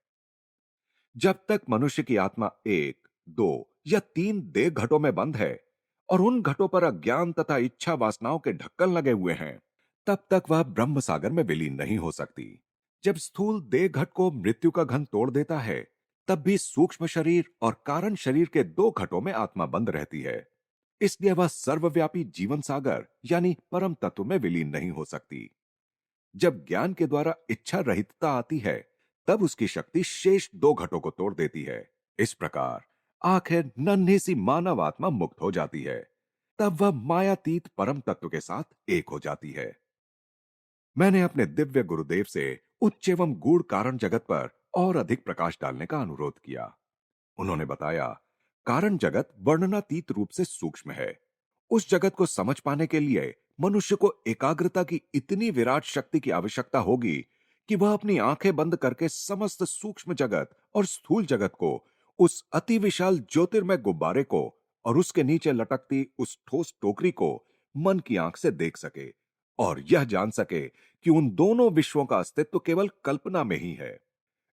A: जब तक मनुष्य की आत्मा एक, दो या तीन देह घटों में बंद है और उन घटों पर अज्ञान तथा इच्छा वासनाओं के ढक्कन लगे हुए हैं, तब तक वह ब्रह्म सागर में विलीन नहीं हो सकती। जब स्थूल देह घट को मृत्यु का घन तोड़ देता है, तब भी सूक्ष्म शरीर और कारण शरीर के दो घटों में आत्मा बंद रहती है। इसलिए वह सर्वव्यापी जीवन सागर यानी परम तत्व में विलीन नहीं हो सकती। जब ज्ञान के द्वारा इच्छा रहितता आती है, तब उसकी शक्ति शेष दो घटों को तोड़ देती है। इस प्रकार आखिर नन्ही सी मानव आत्मा मुक्त हो जाती है। तब वह मायातीत परम तत्व के साथ एक हो जाती है। मैंने अपने दिव्य गुरुदेव से उच्च एवं गूढ़ कारण जगत पर और अधिक प्रकाश डालने का अनुरोध किया। उन्होंने बताया, कारण जगत वर्णनातीत रूप से सूक्ष्म है। उस जगत को समझ पाने के लिए मनुष्य को एकाग्रता की इतनी विराट शक्ति की आवश्यकता होगी कि वह अपनी आंखें बंद करके समस्त सूक्ष्म जगत और स्थूल जगत को, उस अति विशाल ज्योतिर्मय गुब्बारे को और उसके नीचे लटकती उस ठोस टोकरी को मन की आंख से देख सके और यह जान सके कि उन दोनों विश्वों का अस्तित्व केवल कल्पना में ही है।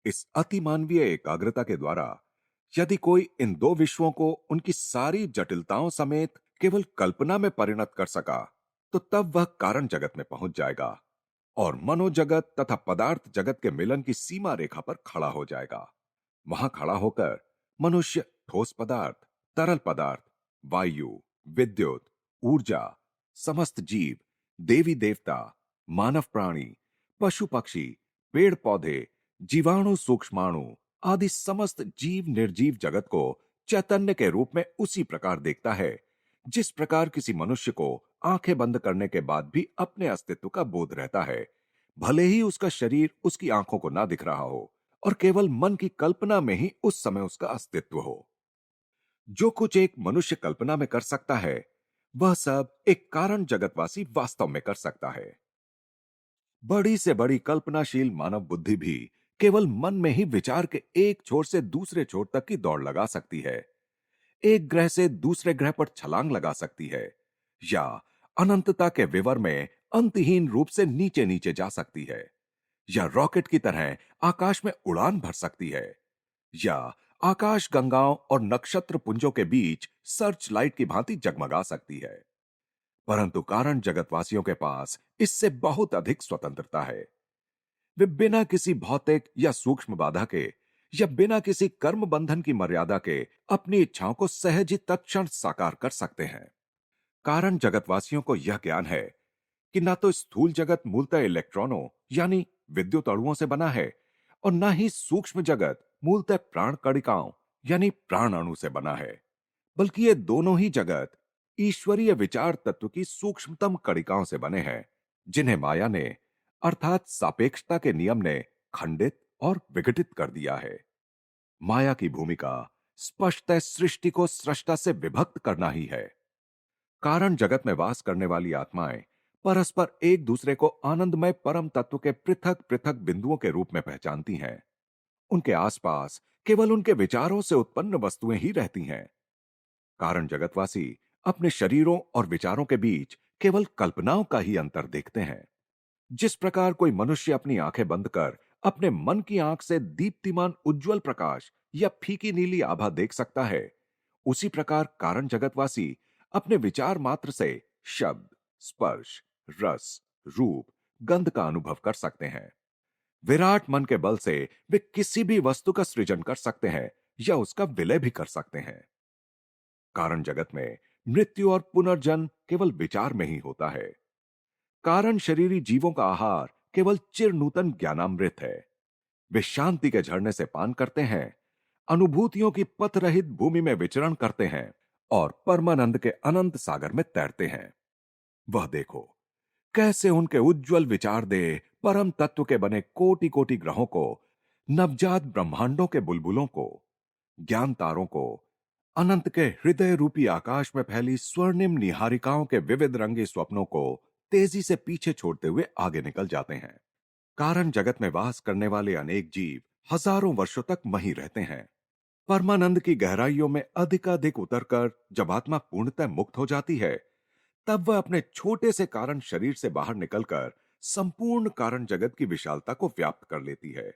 A: इस अति मानवीय एकाग्रता के द्वारा यदि कोई इन दो विश्वों को उनकी सारी जटिलताओं समेत केवल कल्पना में परिणत कर सका, तो तब वह कारण जगत में पहुंच जाएगा और मनोजगत तथा पदार्थ जगत के मिलन की सीमा रेखा पर खड़ा हो जाएगा। वहां खड़ा होकर मनुष्य ठोस पदार्थ, तरल पदार्थ, वायु, विद्युत, ऊर्जा, समस्त जीव, देवी देवता, मानव प्राणी, पशु पक्षी, पेड़ पौधे, जीवाणु सूक्ष्माणु आदि समस्त जीव निर्जीव जगत को चैतन्य के रूप में उसी प्रकार देखता है, जिस प्रकार किसी मनुष्य को आंखें बंद करने के बाद भी अपने अस्तित्व का बोध रहता है, भले ही उसका शरीर उसकी आंखों को ना दिख रहा हो और केवल मन की कल्पना में ही उस समय उसका अस्तित्व हो। जो कुछ एक मनुष्य कल्पना में कर सकता है, वह सब एक कारण जगतवासी वास्तव में कर सकता है। बड़ी से बड़ी कल्पनाशील मानव बुद्धि भी केवल मन में ही विचार के एक छोर से दूसरे छोर तक की दौड़ लगा सकती है, एक ग्रह से दूसरे ग्रह पर छलांग लगा सकती है, या अनंतता के विवर में अंतहीन रूप से नीचे नीचे जा सकती है, या रॉकेट की तरह आकाश में उड़ान भर सकती है, या आकाश गंगाओं और नक्षत्र पुंजों के बीच सर्च लाइट की भांति जगमगा सकती है। परंतु कारण जगतवासियों के पास इससे बहुत अधिक स्वतंत्रता है। वे बिना किसी भौतिक या सूक्ष्म बाधा के या बिना किसी कर्म बंधन की मर्यादा के अपनी इच्छाओं को सहज ही तत्क्षण साकार कर सकते हैं। कारण जगतवासियों को यह ज्ञान है कि ना तो स्थूल जगत मूलतः इलेक्ट्रॉनों यानी विद्युत अणुओं से बना है और ना ही सूक्ष्म जगत मूलतः प्राण कणिकाओं यानी प्राण अणु से बना है, बल्कि ये दोनों ही जगत ईश्वरीय विचार तत्व की सूक्ष्मतम कणिकाओं से बने हैं, जिन्हें माया ने अर्थात सापेक्षता के नियम ने खंडित और विघटित कर दिया है। माया की भूमिका स्पष्टतः सृष्टि को सृष्टा से विभक्त करना ही है। कारण जगत में वास करने वाली आत्माएं परस्पर एक दूसरे को आनंदमय परम तत्व के पृथक पृथक बिंदुओं के रूप में पहचानती हैं उनके आसपास केवल उनके विचारों से उत्पन्न वस्तुएं ही रहती हैं। कारण जगतवासी अपने शरीरों और विचारों के बीच केवल कल्पनाओं का ही अंतर देखते हैं। जिस प्रकार कोई मनुष्य अपनी आंखें बंद कर अपने मन की आंख से दीप्तिमान उज्जवल प्रकाश या फीकी नीली आभा देख सकता है, उसी प्रकार कारण जगतवासी अपने विचार मात्र से शब्द, स्पर्श, रस, रूप, गंध का अनुभव कर सकते हैं। विराट मन के बल से वे किसी भी वस्तु का सृजन कर सकते हैं या उसका विलय भी कर सकते हैं। कारण जगत में मृत्यु और पुनर्जन्म केवल विचार में ही होता है। कारण शरीरी जीवों का आहार केवल चिर नूतन ज्ञानामृत है। वे शांति के झरने से पान करते हैं, अनुभूतियों की पथ रहित भूमि में विचरण करते हैं और परमानंद के अनंत सागर में तैरते हैं। वह देखो कैसे उनके उज्जवल विचार दे परम तत्व के बने कोटि कोटि ग्रहों को, नवजात ब्रह्मांडों के बुलबुलों को, ज्ञान तारों को, अनंत के हृदय रूपी आकाश में फैली स्वर्णिम निहारिकाओं के विविध रंगी स्वप्नों को तेजी से पीछे छोड़ते हुए आगे निकल जाते हैं। कारण जगत में वास करने वाले अनेक जीव हजारों वर्षों तक वहीं रहते हैं। परमानंद की गहराइयों में अधिकाधिक उतरकर जब आत्मा पूर्णतः मुक्त हो जाती है, तब वह अपने छोटे से कारण शरीर से बाहर निकलकर संपूर्ण कारण जगत की विशालता को व्याप्त कर लेती है।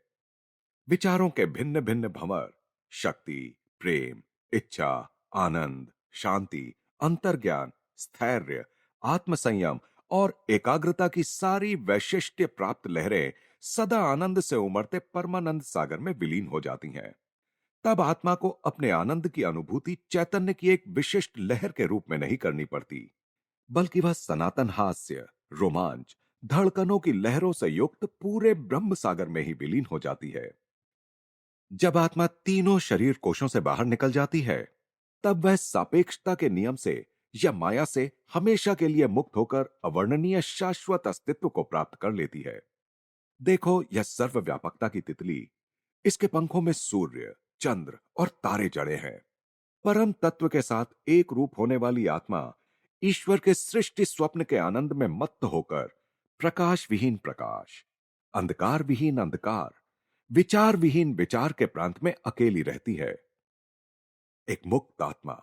A: विचारों के भिन्न भिन्न भंवर, शक्ति, प्रेम, इच्छा, आनंद, शांति, अंतर्ज्ञान, स्थैर्य, आत्मसंयम और एकाग्रता की सारी वैशिष्ट्य प्राप्त लहरें सदा आनंद से उमड़ते परमानंद सागर में विलीन हो जाती हैं। तब आत्मा को अपने आनंद की अनुभूति चैतन्य की एक विशिष्ट लहर के रूप में नहीं करनी पड़ती, बल्कि वह सनातन हास्य, रोमांच, धड़कनों की लहरों से युक्त पूरे ब्रह्म सागर में ही विलीन हो जाती है। जब आत्मा तीनों शरीर कोशों से बाहर निकल जाती है, तब वह सापेक्षता के नियम से या माया से हमेशा के लिए मुक्त होकर अवर्णनीय शाश्वत अस्तित्व को प्राप्त कर लेती है। देखो यह सर्वव्यापकता की तितली, इसके पंखों में सूर्य, चंद्र और तारे जड़े हैं। परम तत्व के साथ एक रूप होने वाली आत्मा ईश्वर के सृष्टि स्वप्न के आनंद में मत्त होकर प्रकाश विहीन प्रकाश, अंधकार विहीन अंधकार, विचार विहीन विचार के प्रांत में अकेली रहती है। एक मुक्त आत्मा,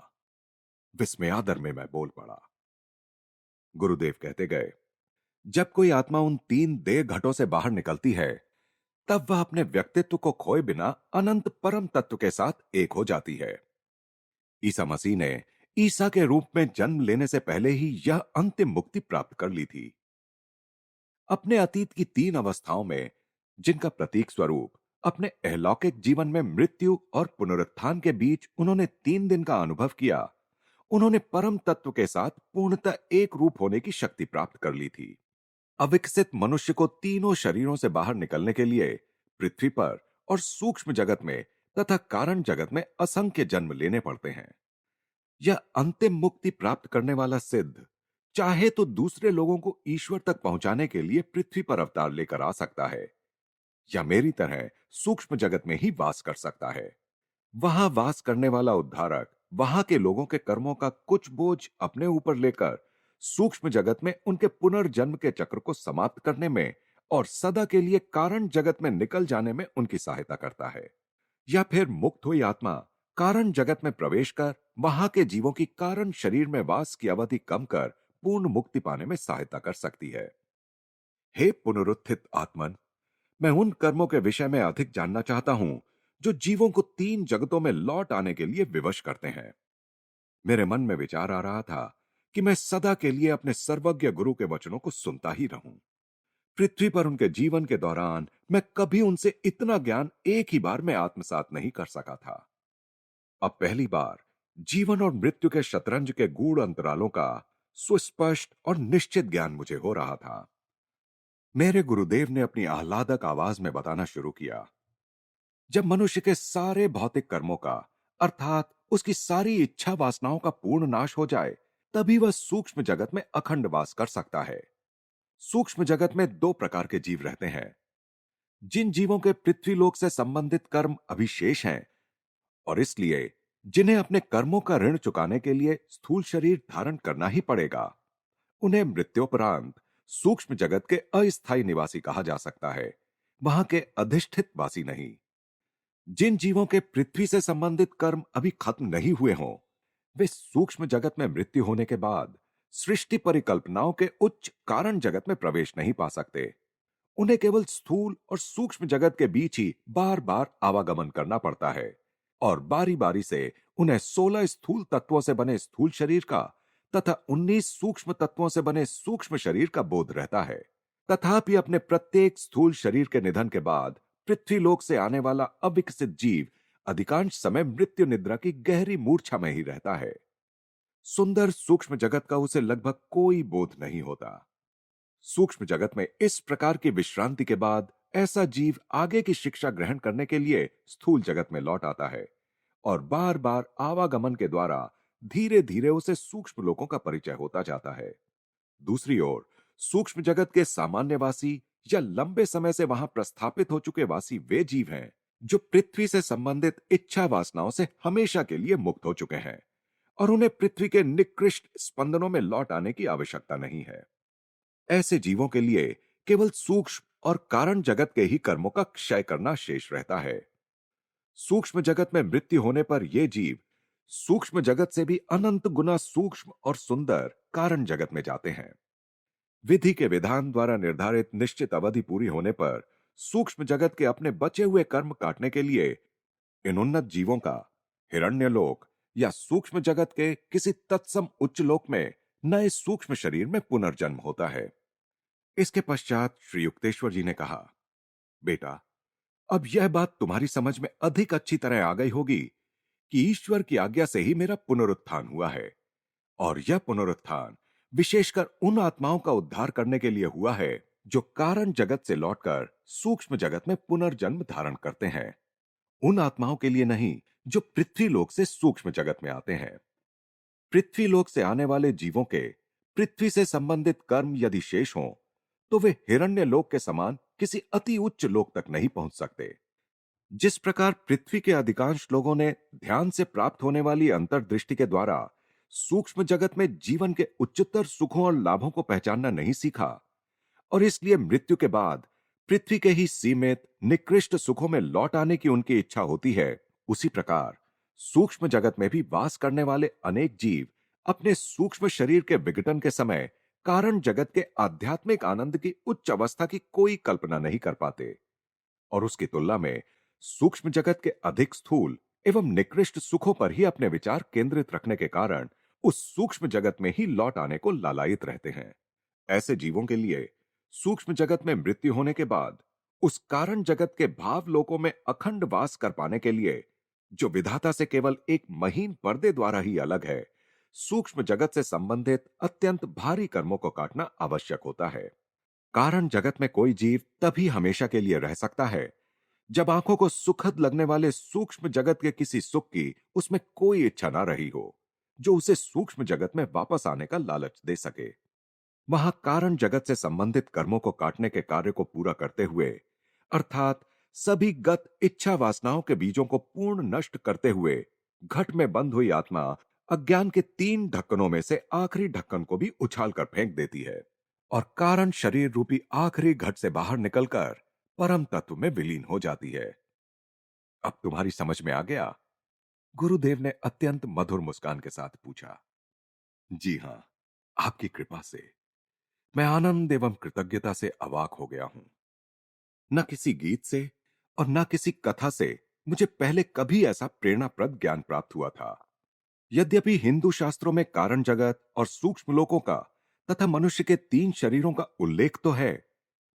A: विस्मयादर में मैं बोल पड़ा। गुरुदेव कहते गए, जब कोई आत्मा उन तीन देह घटों से बाहर निकलती है, तब वह अपने व्यक्तित्व को खोए बिना अनंत परम तत्व के साथ एक हो जाती है। ईसा मसीह ने ईसा के रूप में जन्म लेने से पहले ही यह अंतिम मुक्ति प्राप्त कर ली थी। अपने अतीत की तीन अवस्थाओं में, जिनका प्रतीक स्वरूप अपने अलौकिक जीवन में मृत्यु और पुनरुत्थान के बीच उन्होंने 3 दिन का अनुभव किया, उन्होंने परम तत्व के साथ पूर्णतः एक रूप होने की शक्ति प्राप्त कर ली थी। अविकसित मनुष्य को तीनों शरीरों से बाहर निकलने के लिए पृथ्वी पर और सूक्ष्म जगत में तथा कारण जगत में असंख्य जन्म लेने पड़ते हैं। यह अंतिम मुक्ति प्राप्त करने वाला सिद्ध चाहे तो दूसरे लोगों को ईश्वर तक पहुंचाने के लिए पृथ्वी पर अवतार लेकर आ सकता है, या मेरी तरह सूक्ष्म जगत में ही वास कर सकता है। वहां वास करने वाला उद्धारक वहां के लोगों के कर्मों का कुछ बोझ अपने ऊपर लेकर सूक्ष्म जगत में उनके पुनर्जन्म के चक्र को समाप्त करने में और सदा के लिए कारण जगत में निकल जाने में उनकी सहायता करता है। या फिर मुक्त हुई आत्मा कारण जगत में प्रवेश कर वहां के जीवों की कारण शरीर में वास की अवधि कम कर पूर्ण मुक्ति पाने में सहायता कर सकती है। हे पुनरुत्थित आत्मन, मैं उन कर्मों के विषय में अधिक जानना चाहता हूं जो जीवों को तीन जगतों में लौट आने के लिए विवश करते हैं। मेरे मन में विचार आ रहा था कि मैं सदा के लिए अपने सर्वज्ञ गुरु के वचनों को सुनता ही रहूं। पृथ्वी पर उनके जीवन के दौरान मैं कभी उनसे इतना ज्ञान एक ही बार में आत्मसात नहीं कर सका था। अब पहली बार जीवन और मृत्यु के शतरंज के गूढ़ अंतरालों का सुस्पष्ट और निश्चित ज्ञान मुझे हो रहा था। मेरे गुरुदेव ने अपनी आह्लादक आवाज में बताना शुरू किया, जब मनुष्य के सारे भौतिक कर्मों का अर्थात उसकी सारी इच्छा वासनाओं का पूर्ण नाश हो जाए, तभी वह सूक्ष्म जगत में अखंड वास कर सकता है। सूक्ष्म जगत में दो प्रकार के जीव रहते हैं। जिन जीवों के पृथ्वीलोक से संबंधित कर्म अभिशेष हैं और इसलिए जिन्हें अपने कर्मों का ऋण चुकाने के लिए स्थूल शरीर धारण करना ही पड़ेगा, उन्हें मृत्योपरांत सूक्ष्म जगत के अस्थायी निवासी कहा जा सकता है, वहां के अधिष्ठित वासी नहीं। जिन जीवों के पृथ्वी से संबंधित कर्म अभी खत्म नहीं हुए हों, वे सूक्ष्म जगत में मृत्यु होने के बाद सृष्टि परिकल्पनाओं के उच्च कारण जगत में प्रवेश नहीं पा सकते। उन्हें केवल स्थूल और सूक्ष्म जगत के बीच ही बार बार आवागमन करना पड़ता है, और बारी बारी से उन्हें 16 स्थूल तत्वों से बने स्थूल शरीर का तथा 19 सूक्ष्म तत्वों से बने सूक्ष्म शरीर का बोध रहता है। तथापि अपने प्रत्येक स्थूल शरीर के निधन के बाद पृथ्वीलोक से आने वाला अविकसित जीव अधिकांश समय मृत्यु निद्रा की गहरी मूर्छा में ही रहता है। सुंदर सूक्ष्म जगत का उसे लगभग कोई बोध नहीं होता। सूक्ष्म जगत में इस प्रकार की विश्रांति के बाद ऐसा जीव आगे की शिक्षा ग्रहण करने के लिए स्थूल जगत में लौट आता है, और बार बार आवागमन के द्वारा धीरे धीरे उसे सूक्ष्म लोकों का परिचय होता जाता है। दूसरी ओर सूक्ष्म जगत के सामान्यवासी या लंबे समय से वहां प्रस्थापित हो चुके वासी वे जीव हैं जो पृथ्वी से संबंधित इच्छा वासनाओं से हमेशा के लिए मुक्त हो चुके हैं, और उन्हें पृथ्वी के निकृष्ट स्पंदनों में लौट आने की आवश्यकता नहीं है। ऐसे जीवों के लिए केवल सूक्ष्म और कारण जगत के ही कर्मों का क्षय करना शेष रहता है। सूक्ष्म जगत में मृत्यु होने पर ये जीव सूक्ष्म जगत से भी अनंत गुना सूक्ष्म और सुंदर कारण जगत में जाते हैं। विधि के विधान द्वारा निर्धारित निश्चित अवधि पूरी होने पर सूक्ष्म जगत के अपने बचे हुए कर्म काटने के लिए इन उन्नत जीवों का हिरण्यलोक या सूक्ष्म जगत के किसी तत्सम उच्च लोक में नए सूक्ष्म शरीर में पुनर्जन्म होता है। इसके पश्चात श्री युक्तेश्वर जी ने कहा, बेटा, अब यह बात तुम्हारी समझ में अधिक अच्छी तरह आ गई होगी कि ईश्वर की आज्ञा से ही मेरा पुनरुत्थान हुआ है, और यह पुनरुत्थान विशेषकर उन आत्माओं का उद्धार करने के लिए हुआ है जो कारण जगत से लौटकर सूक्ष्म जगत में पुनर्जन्म धारण करते हैं। उन आत्माओं के लिए नहीं जो पृथ्वी लोक से सूक्ष्म जगत में आते हैं। पृथ्वी लोक से आने वाले जीवों के पृथ्वी से संबंधित कर्म यदि शेष हों, तो वे हिरण्य लोक के समान किसी अति उच्च लोक तक नहीं पहुंच सकते। जिस प्रकार पृथ्वी के अधिकांश लोगों ने ध्यान से प्राप्त होने वाली अंतर्दृष्टि के द्वारा सूक्ष्म जगत में जीवन के उच्चतर सुखों और लाभों को पहचानना नहीं सीखा, और इसलिए मृत्यु के बाद पृथ्वी के ही सीमित निकृष्ट सुखों में लौट आने की उनकी इच्छा होती है, उसी प्रकार सूक्ष्म जगत में भी वास करने वाले अनेक जीव अपने सूक्ष्म शरीर के विघटन के समय कारण जगत के आध्यात्मिक आनंद की उच्च अवस्था की कोई कल्पना नहीं कर पाते, और उसकी तुलना में सूक्ष्म जगत के अधिक स्थूल एवं निकृष्ट सुखों पर ही अपने विचार केंद्रित रखने के कारण उस सूक्ष्म जगत में ही लौट आने को लालायित रहते हैं। ऐसे जीवों के लिए सूक्ष्म जगत में मृत्यु होने के बाद उस कारण जगत के भाव लोकों में अखंड वास कर पाने के लिए, जो विधाता से केवल एक महीन पर्दे द्वारा ही अलग है, सूक्ष्म जगत से संबंधित अत्यंत भारी कर्मों को काटना आवश्यक होता है। कारण जगत में कोई जीव तभी हमेशा के लिए रह सकता है जब आंखों को सुखद लगने वाले सूक्ष्म जगत के किसी सुख की उसमें कोई इच्छा ना रही हो, जो उसे सूक्ष्म जगत में वापस आने का लालच दे सके। वहां कारण जगत से संबंधित कर्मों को काटने के कार्य को पूरा करते हुए, अर्थात सभी गत इच्छा वासनाओं के बीजों को पूर्ण नष्ट करते हुए, घट में बंद हुई आत्मा अज्ञान के 3 ढक्कनों में से आखिरी ढक्कन को भी उछाल कर फेंक देती है, और कारण शरीर रूपी आखिरी घट से बाहर निकलकर परम तत्व में विलीन हो जाती है। अब तुम्हारी समझ में आ गया? गुरुदेव ने अत्यंत मधुर मुस्कान के साथ पूछा। जी हां, आपकी कृपा से मैं आनंद एवं कृतज्ञता से अवाक हो गया हूं। न किसी गीत से और न किसी कथा से मुझे पहले कभी ऐसा प्रेरणाप्रद ज्ञान प्राप्त हुआ था। यद्यपि हिंदू शास्त्रों में कारण जगत और सूक्ष्म लोकों का तथा मनुष्य के 3 शरीरों का उल्लेख तो है,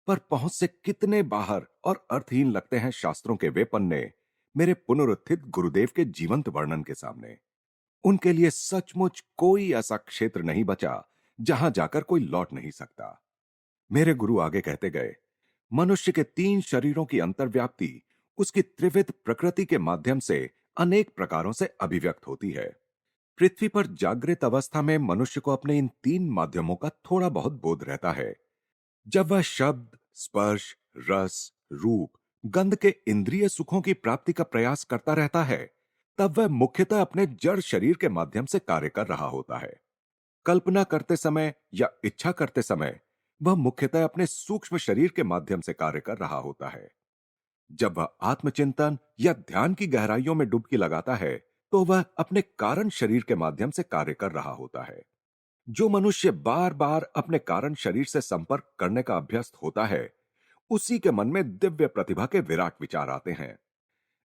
A: पर पहुंच से कितने बाहर और अर्थहीन लगते हैं शास्त्रों के वे पन्ने मेरे पुनरुत्थित गुरुदेव के जीवंत वर्णन के सामने। उनके लिए सचमुच कोई ऐसा क्षेत्र नहीं बचा जहां जाकर कोई लौट नहीं सकता। मेरे गुरु आगे कहते गए, मनुष्य के 3 शरीरों की अंतर्व्याप्ति उसकी त्रिविध प्रकृति के माध्यम से अनेक प्रकारों से अभिव्यक्त होती है। पृथ्वी पर जागृत अवस्था में मनुष्य को अपने इन 3 माध्यमों का थोड़ा बहुत बोध रहता है। जब वह शब्द, स्पर्श, रस, रूप, गंध के इंद्रिय सुखों की प्राप्ति का प्रयास करता रहता है, तब वह मुख्यतः अपने जड़ शरीर के माध्यम से कार्य कर रहा होता है। कल्पना करते समय या इच्छा करते समय वह मुख्यतः अपने सूक्ष्म शरीर के माध्यम से कार्य कर रहा होता है। जब वह आत्मचिंतन या ध्यान की गहराइयों में डुबकी लगाता है, तो वह अपने कारण शरीर के माध्यम से कार्य कर रहा होता है। जो मनुष्य बार बार अपने कारण शरीर से संपर्क करने का अभ्यस्त होता है, उसी के मन में दिव्य प्रतिभा के विराट विचार आते हैं।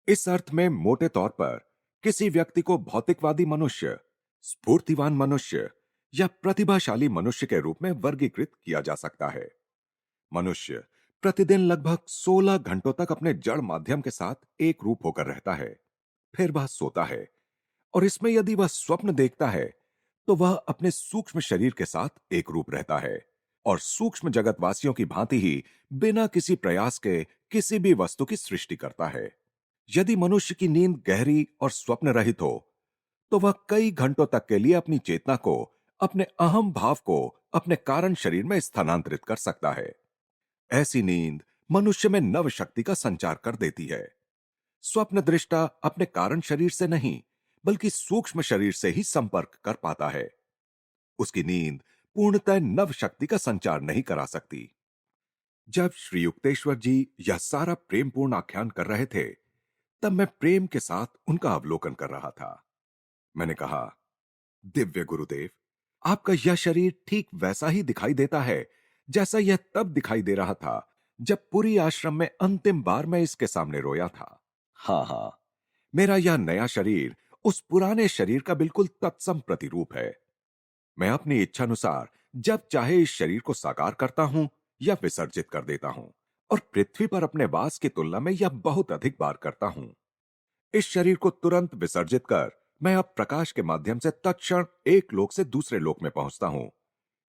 A: इस अर्थ में मोटे तौर पर किसी व्यक्ति को भौतिकवादी मनुष्य, स्फूर्तिवान मनुष्य या प्रतिभाशाली मनुष्य के रूप में वर्गीकृत किया जा सकता है। मनुष्य प्रतिदिन लगभग 16 घंटों तक अपने जड़ माध्यम के साथ एक रूप होकर रहता है, फिर वह सोता है, और इसमें यदि वह स्वप्न देखता है, तो वह अपने सूक्ष्म शरीर के साथ एक रूप रहता है और सूक्ष्म जगतवासियों की भांति ही बिना किसी प्रयास के किसी भी वस्तु की सृष्टि करता है। यदि मनुष्य की नींद गहरी और स्वप्न रहित हो, तो वह कई घंटों तक के लिए अपनी चेतना को, अपने अहम भाव को अपने कारण शरीर में स्थानांतरित कर सकता है। ऐसी नींद मनुष्य में नव शक्ति का संचार कर देती है। स्वप्न दृष्टा अपने कारण शरीर से नहीं, बल्कि सूक्ष्म शरीर से ही संपर्क कर पाता है। उसकी नींद पूर्णतः नव शक्ति का संचार नहीं करा सकती। जब श्री युक्तेश्वर जी यह सारा प्रेमपूर्ण आख्यान कर रहे थे, तब मैं प्रेम के साथ उनका अवलोकन कर रहा था। मैंने कहा, दिव्य गुरुदेव, आपका यह शरीर ठीक वैसा ही दिखाई देता है जैसा यह तब दिखाई दे रहा था जब पुरी आश्रम में अंतिम बार मैं इसके सामने रोया था। हाँ हाँ, मेरा यह नया शरीर उस पुराने शरीर का बिल्कुल तत्सम प्रतिरूप है। मैं अपनी इच्छानुसार जब चाहे इस शरीर को साकार करता हूं या विसर्जित कर देता हूं, और पृथ्वी पर अपने वास की तुलना में यह बहुत अधिक बार करता हूं। इस शरीर को तुरंत विसर्जित कर मैं अब प्रकाश के माध्यम से तत्क्षण एक लोक से दूसरे लोक में पहुंचता हूं,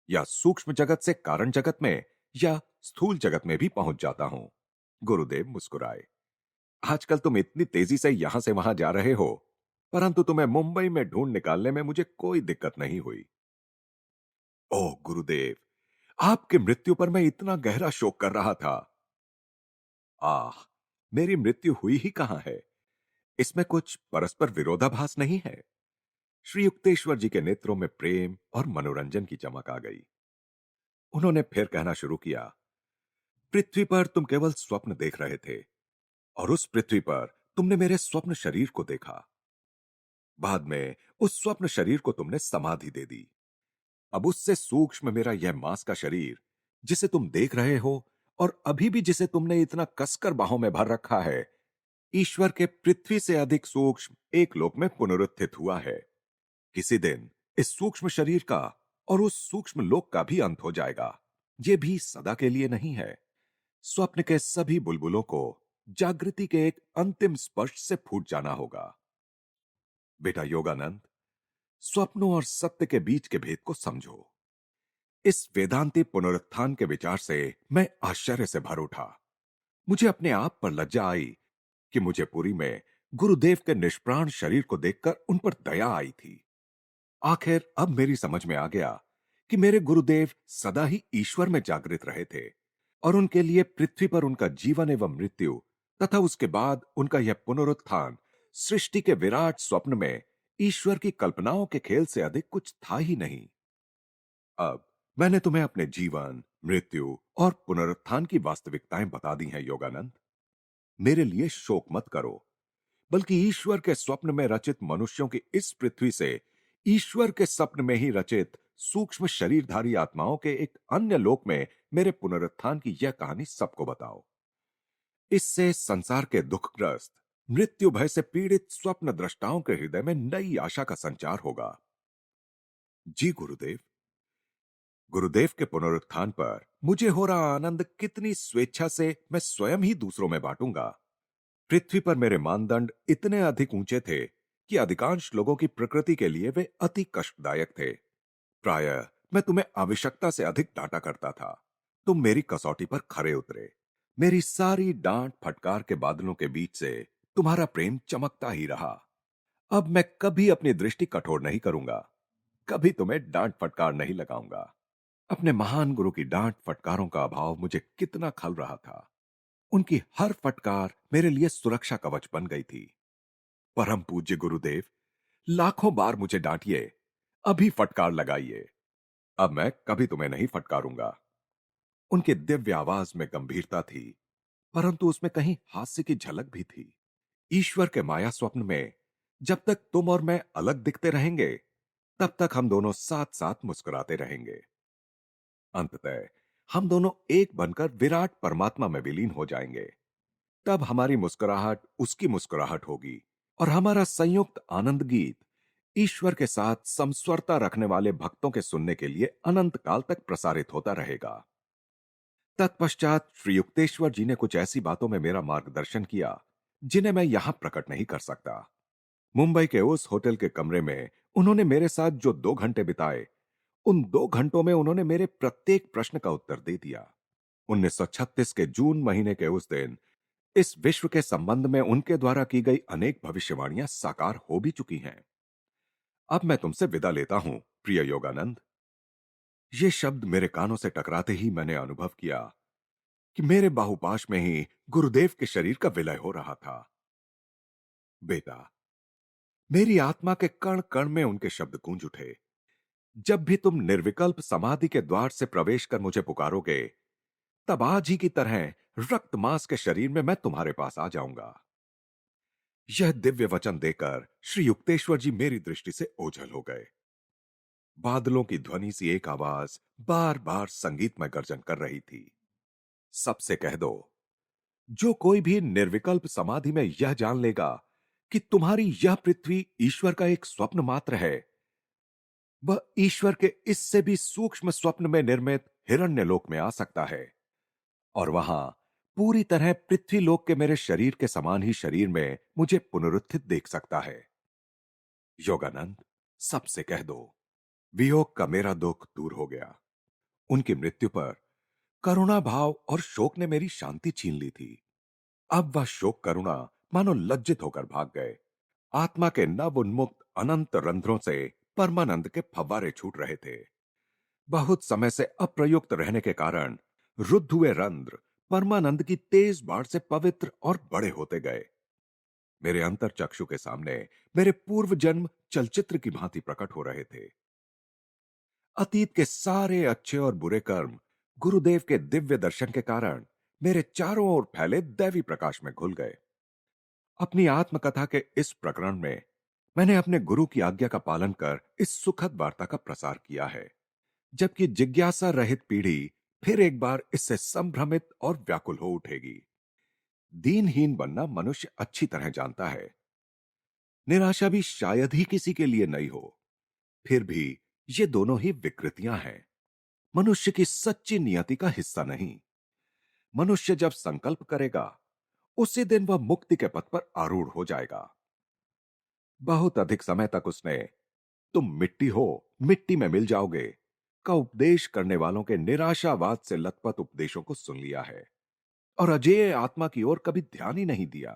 A: या सूक्ष्म जगत से कारण जगत में, या स्थूल जगत में भी पहुंच जाता हूं। गुरुदेव मुस्कुराए। आजकल तुम इतनी तेजी से यहां से वहां जा रहे हो, परंतु तुम्हें मुंबई में ढूंढ निकालने में मुझे कोई दिक्कत नहीं हुई। ओह गुरुदेव, आपकी मृत्यु पर मैं इतना गहरा शोक कर रहा था। आह, मेरी मृत्यु हुई ही कहां है? इसमें कुछ परस्पर विरोधाभास नहीं है? श्री युक्तेश्वर जी के नेत्रों में प्रेम और मनोरंजन की चमक आ गई। उन्होंने फिर कहना शुरू किया, पृथ्वी पर तुम केवल स्वप्न देख रहे थे, और उस पृथ्वी पर तुमने मेरे स्वप्न शरीर को देखा। बाद में उस स्वप्न शरीर को तुमने समाधि दे दी। अब उससे सूक्ष्म मेरा यह मांस का शरीर, जिसे तुम देख रहे हो, और अभी भी जिसे तुमने इतना कसकर बाहों में भर रखा है, ईश्वर के पृथ्वी से अधिक सूक्ष्म एक लोक में पुनरुत्थित हुआ है। किसी दिन इस सूक्ष्म शरीर का और उस सूक्ष्म लोक का भी अंत हो जाएगा। ये भी सदा के लिए नहीं है। स्वप्न के सभी बुलबुलों को जागृति के एक अंतिम स्पर्श से फूट जाना होगा। बेटा योगानंद, स्वप्नों और सत्य के बीच के भेद को समझो। इस वेदांती पुनरुत्थान के विचार से मैं आश्चर्य से भर उठा। मुझे अपने आप पर लज्जा आई कि मुझे पुरी में गुरुदेव के निष्प्राण शरीर को देखकर उन पर दया आई थी। आखिर अब मेरी समझ में आ गया कि मेरे गुरुदेव सदा ही ईश्वर में जागृत रहे थे, और उनके लिए पृथ्वी पर उनका जीवन एवं मृत्यु तथा उसके बाद उनका यह पुनरुत्थान सृष्टि के विराट स्वप्न में ईश्वर की कल्पनाओं के खेल से अधिक कुछ था ही नहीं। अब मैंने तुम्हें अपने जीवन, मृत्यु और पुनरुत्थान की वास्तविकताएं बता दी हैं योगानंद। मेरे लिए शोक मत करो, बल्कि ईश्वर के स्वप्न में रचित मनुष्यों की इस पृथ्वी से ईश्वर के स्वप्न में ही रचित सूक्ष्म शरीरधारी आत्माओं के एक अन्य लोक में मेरे पुनरुत्थान की यह कहानी सबको बताओ। इससे संसार के दुखग्रस्त, मृत्यु भय से पीड़ित स्वप्न दृष्टाओं के हृदय में नई आशा का संचार होगा। जी गुरुदेव। गुरुदेव के पुनरुत्थान पर मुझे हो रहा आनंद कितनी स्वेच्छा से मैं स्वयं ही दूसरों में बांटूंगा। पृथ्वी पर मेरे मानदंड इतने अधिक ऊंचे थे कि अधिकांश लोगों की प्रकृति के लिए वे अति कष्टदायक थे। प्रायः मैं तुम्हें आवश्यकता से अधिक डांटा करता था। तुम मेरी कसौटी पर खरे उतरे। मेरी सारी डांट फटकार के बादलों के बीच से तुम्हारा प्रेम चमकता ही रहा। अब मैं कभी अपनी दृष्टि कठोर नहीं करूंगा, कभी तुम्हें डांट फटकार नहीं लगाऊंगा। अपने महान गुरु की डांट फटकारों का अभाव मुझे कितना खल रहा था। उनकी हर फटकार मेरे लिए सुरक्षा कवच बन गई थी। परम पूज्य गुरुदेव, लाखों बार मुझे डांटिए, अभी फटकार लगाइए। अब मैं कभी तुम्हें नहीं फटकारूंगा। उनके दिव्य आवाज में गंभीरता थी, परंतु उसमें कहीं हास्य की झलक भी थी। ईश्वर के माया स्वप्न में जब तक तुम और मैं अलग दिखते रहेंगे, तब तक हम दोनों साथ साथ मुस्कुराते रहेंगे। अंततः हम दोनों एक बनकर विराट परमात्मा में विलीन हो जाएंगे। तब हमारी मुस्कुराहट उसकी मुस्कुराहट होगी और हमारा संयुक्त आनंद गीत ईश्वर के साथ समस्वरता रखने वाले भक्तों के सुनने के लिए अनंत काल तक प्रसारित होता रहेगा। तत्पश्चात श्री युक्तेश्वर जी ने कुछ ऐसी बातों में मेरा मार्गदर्शन किया जिन्हें मैं यहां प्रकट नहीं कर सकता। मुंबई के उस होटल के कमरे में उन्होंने मेरे साथ जो 2 घंटे बिताए, उन 2 घंटों में उन्होंने मेरे प्रत्येक प्रश्न का उत्तर दे दिया। 1936 के जून महीने के उस दिन इस विश्व के संबंध में उनके द्वारा की गई अनेक भविष्यवाणियां साकार हो भी चुकी हैं। अब मैं तुमसे विदा लेता हूं, प्रिय योगानंद। ये शब्द मेरे कानों से टकराते ही मैंने अनुभव किया कि मेरे बाहुपाश में ही गुरुदेव के शरीर का विलय हो रहा था। बेटा, मेरी आत्मा के कण कण में उनके शब्द गूंज उठे। जब भी तुम निर्विकल्प समाधि के द्वार से प्रवेश कर मुझे पुकारोगे, तब आज ही की तरह रक्त मांस के शरीर में मैं तुम्हारे पास आ जाऊंगा। यह दिव्य वचन देकर श्री युक्तेश्वर जी मेरी दृष्टि से ओझल हो गए। बादलों की ध्वनि सी एक आवाज बार बार संगीतमय गर्जन कर रही थी। सबसे कह दो, जो कोई भी निर्विकल्प समाधि में यह जान लेगा कि तुम्हारी यह पृथ्वी ईश्वर का एक स्वप्न मात्र है, वह ईश्वर के इससे भी सूक्ष्म स्वप्न में निर्मित हिरण्यलोक में आ सकता है और वहां पूरी तरह पृथ्वीलोक के मेरे शरीर के समान ही शरीर में मुझे पुनरुत्थित देख सकता है। योगानंद, सबसे कह दो, वियोग का मेरा दुख दूर हो गया। उनकी मृत्यु पर करुणा भाव और शोक ने मेरी शांति छीन ली थी। अब वह शोक करुणा मानो लज्जित होकर भाग गए। आत्मा के नव उन्मुक्त अनंत रंध्रों से परमानंद के फव्वारे छूट रहे थे। बहुत समय से अप्रयुक्त रहने के कारण रुद्ध हुए रंध्र परमानंद की तेज बाढ़ से पवित्र और बड़े होते गए। मेरे अंतर चक्षु के सामने मेरे पूर्व जन्म चलचित्र की भांति प्रकट हो रहे थे। अतीत के सारे अच्छे और बुरे कर्म गुरुदेव के दिव्य दर्शन के कारण मेरे चारों ओर फैले दैवी प्रकाश में घुल गए। अपनी आत्मकथा के इस प्रकरण में मैंने अपने गुरु की आज्ञा का पालन कर इस सुखद वार्ता का प्रसार किया है, जबकि जिज्ञासा रहित पीढ़ी फिर एक बार इससे संभ्रमित और व्याकुल हो उठेगी। दीनहीन बनना मनुष्य अच्छी तरह जानता है। निराशा भी शायद ही किसी के लिए नई हो। फिर भी ये दोनों ही विकृतियां हैं, मनुष्य की सच्ची नियति का हिस्सा नहीं। मनुष्य जब संकल्प करेगा, उसी दिन वह मुक्ति के पथ पर आरूढ़ हो जाएगा। बहुत अधिक समय तक उसने तुम मिट्टी हो, मिट्टी में मिल जाओगे का उपदेश करने वालों के निराशावाद से लथपथ उपदेशों को सुन लिया है और अजेय आत्मा की ओर कभी ध्यान ही नहीं दिया।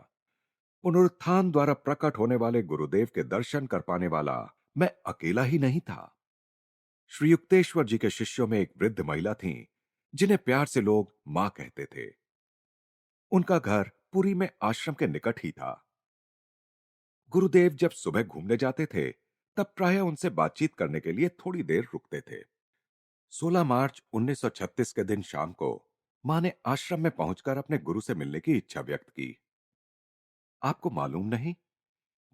A: पुनरुत्थान द्वारा प्रकट होने वाले गुरुदेव के दर्शन कर पाने वाला मैं अकेला ही नहीं था। श्री युक्तेश्वर जी के शिष्यों में एक वृद्ध महिला थी जिन्हें प्यार से लोग मां कहते थे। उनका घर पुरी में आश्रम के निकट ही था। गुरुदेव जब सुबह घूमने जाते थे, तब प्रायः उनसे बातचीत करने के लिए थोड़ी देर रुकते थे। 16 मार्च 1936 के दिन शाम को मां ने आश्रम में पहुंचकर अपने गुरु से मिलने की इच्छा व्यक्त की। आपको मालूम नहीं,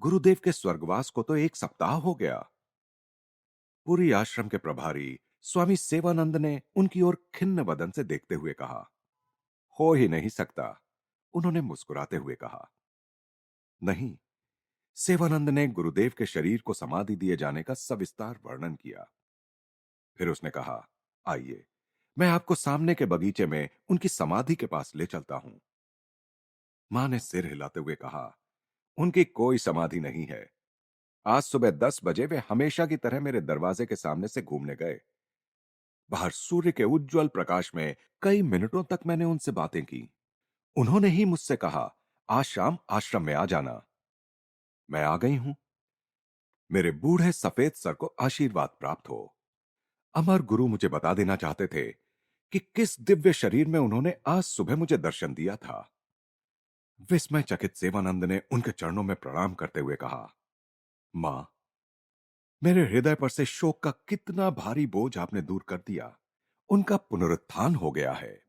A: गुरुदेव के स्वर्गवास को तो 1 सप्ताह हो गया। पूरी आश्रम के प्रभारी स्वामी सेवानंद ने उनकी ओर खिन्न बदन से देखते हुए कहा। हो ही नहीं सकता, उन्होंने मुस्कुराते हुए कहा। नहीं, सेवानंद ने गुरुदेव के शरीर को समाधि दिए जाने का सविस्तार वर्णन किया। फिर उसने कहा, आइए, मैं आपको सामने के बगीचे में उनकी समाधि के पास ले चलता हूं। मां ने सिर हिलाते हुए कहा, उनकी कोई समाधि नहीं है। आज सुबह 10 बजे वे हमेशा की तरह मेरे दरवाजे के सामने से घूमने गए। बाहर सूर्य के उज्जवल प्रकाश में कई मिनटों तक मैंने उनसे बातें की। उन्होंने ही मुझसे कहा, आज शाम आश्रम में आ जाना। मैं आ गई हूं। मेरे बूढ़े सफेद सर को आशीर्वाद प्राप्त हो। अमर गुरु मुझे बता देना चाहते थे कि किस दिव्य शरीर में उन्होंने आज सुबह मुझे दर्शन दिया था। विस्मय चकित सेवानंद ने उनके चरणों में प्रणाम करते हुए कहा, मां, मेरे हृदय पर से शोक का कितना भारी बोझ आपने दूर कर दिया। उनका पुनरुत्थान हो गया है।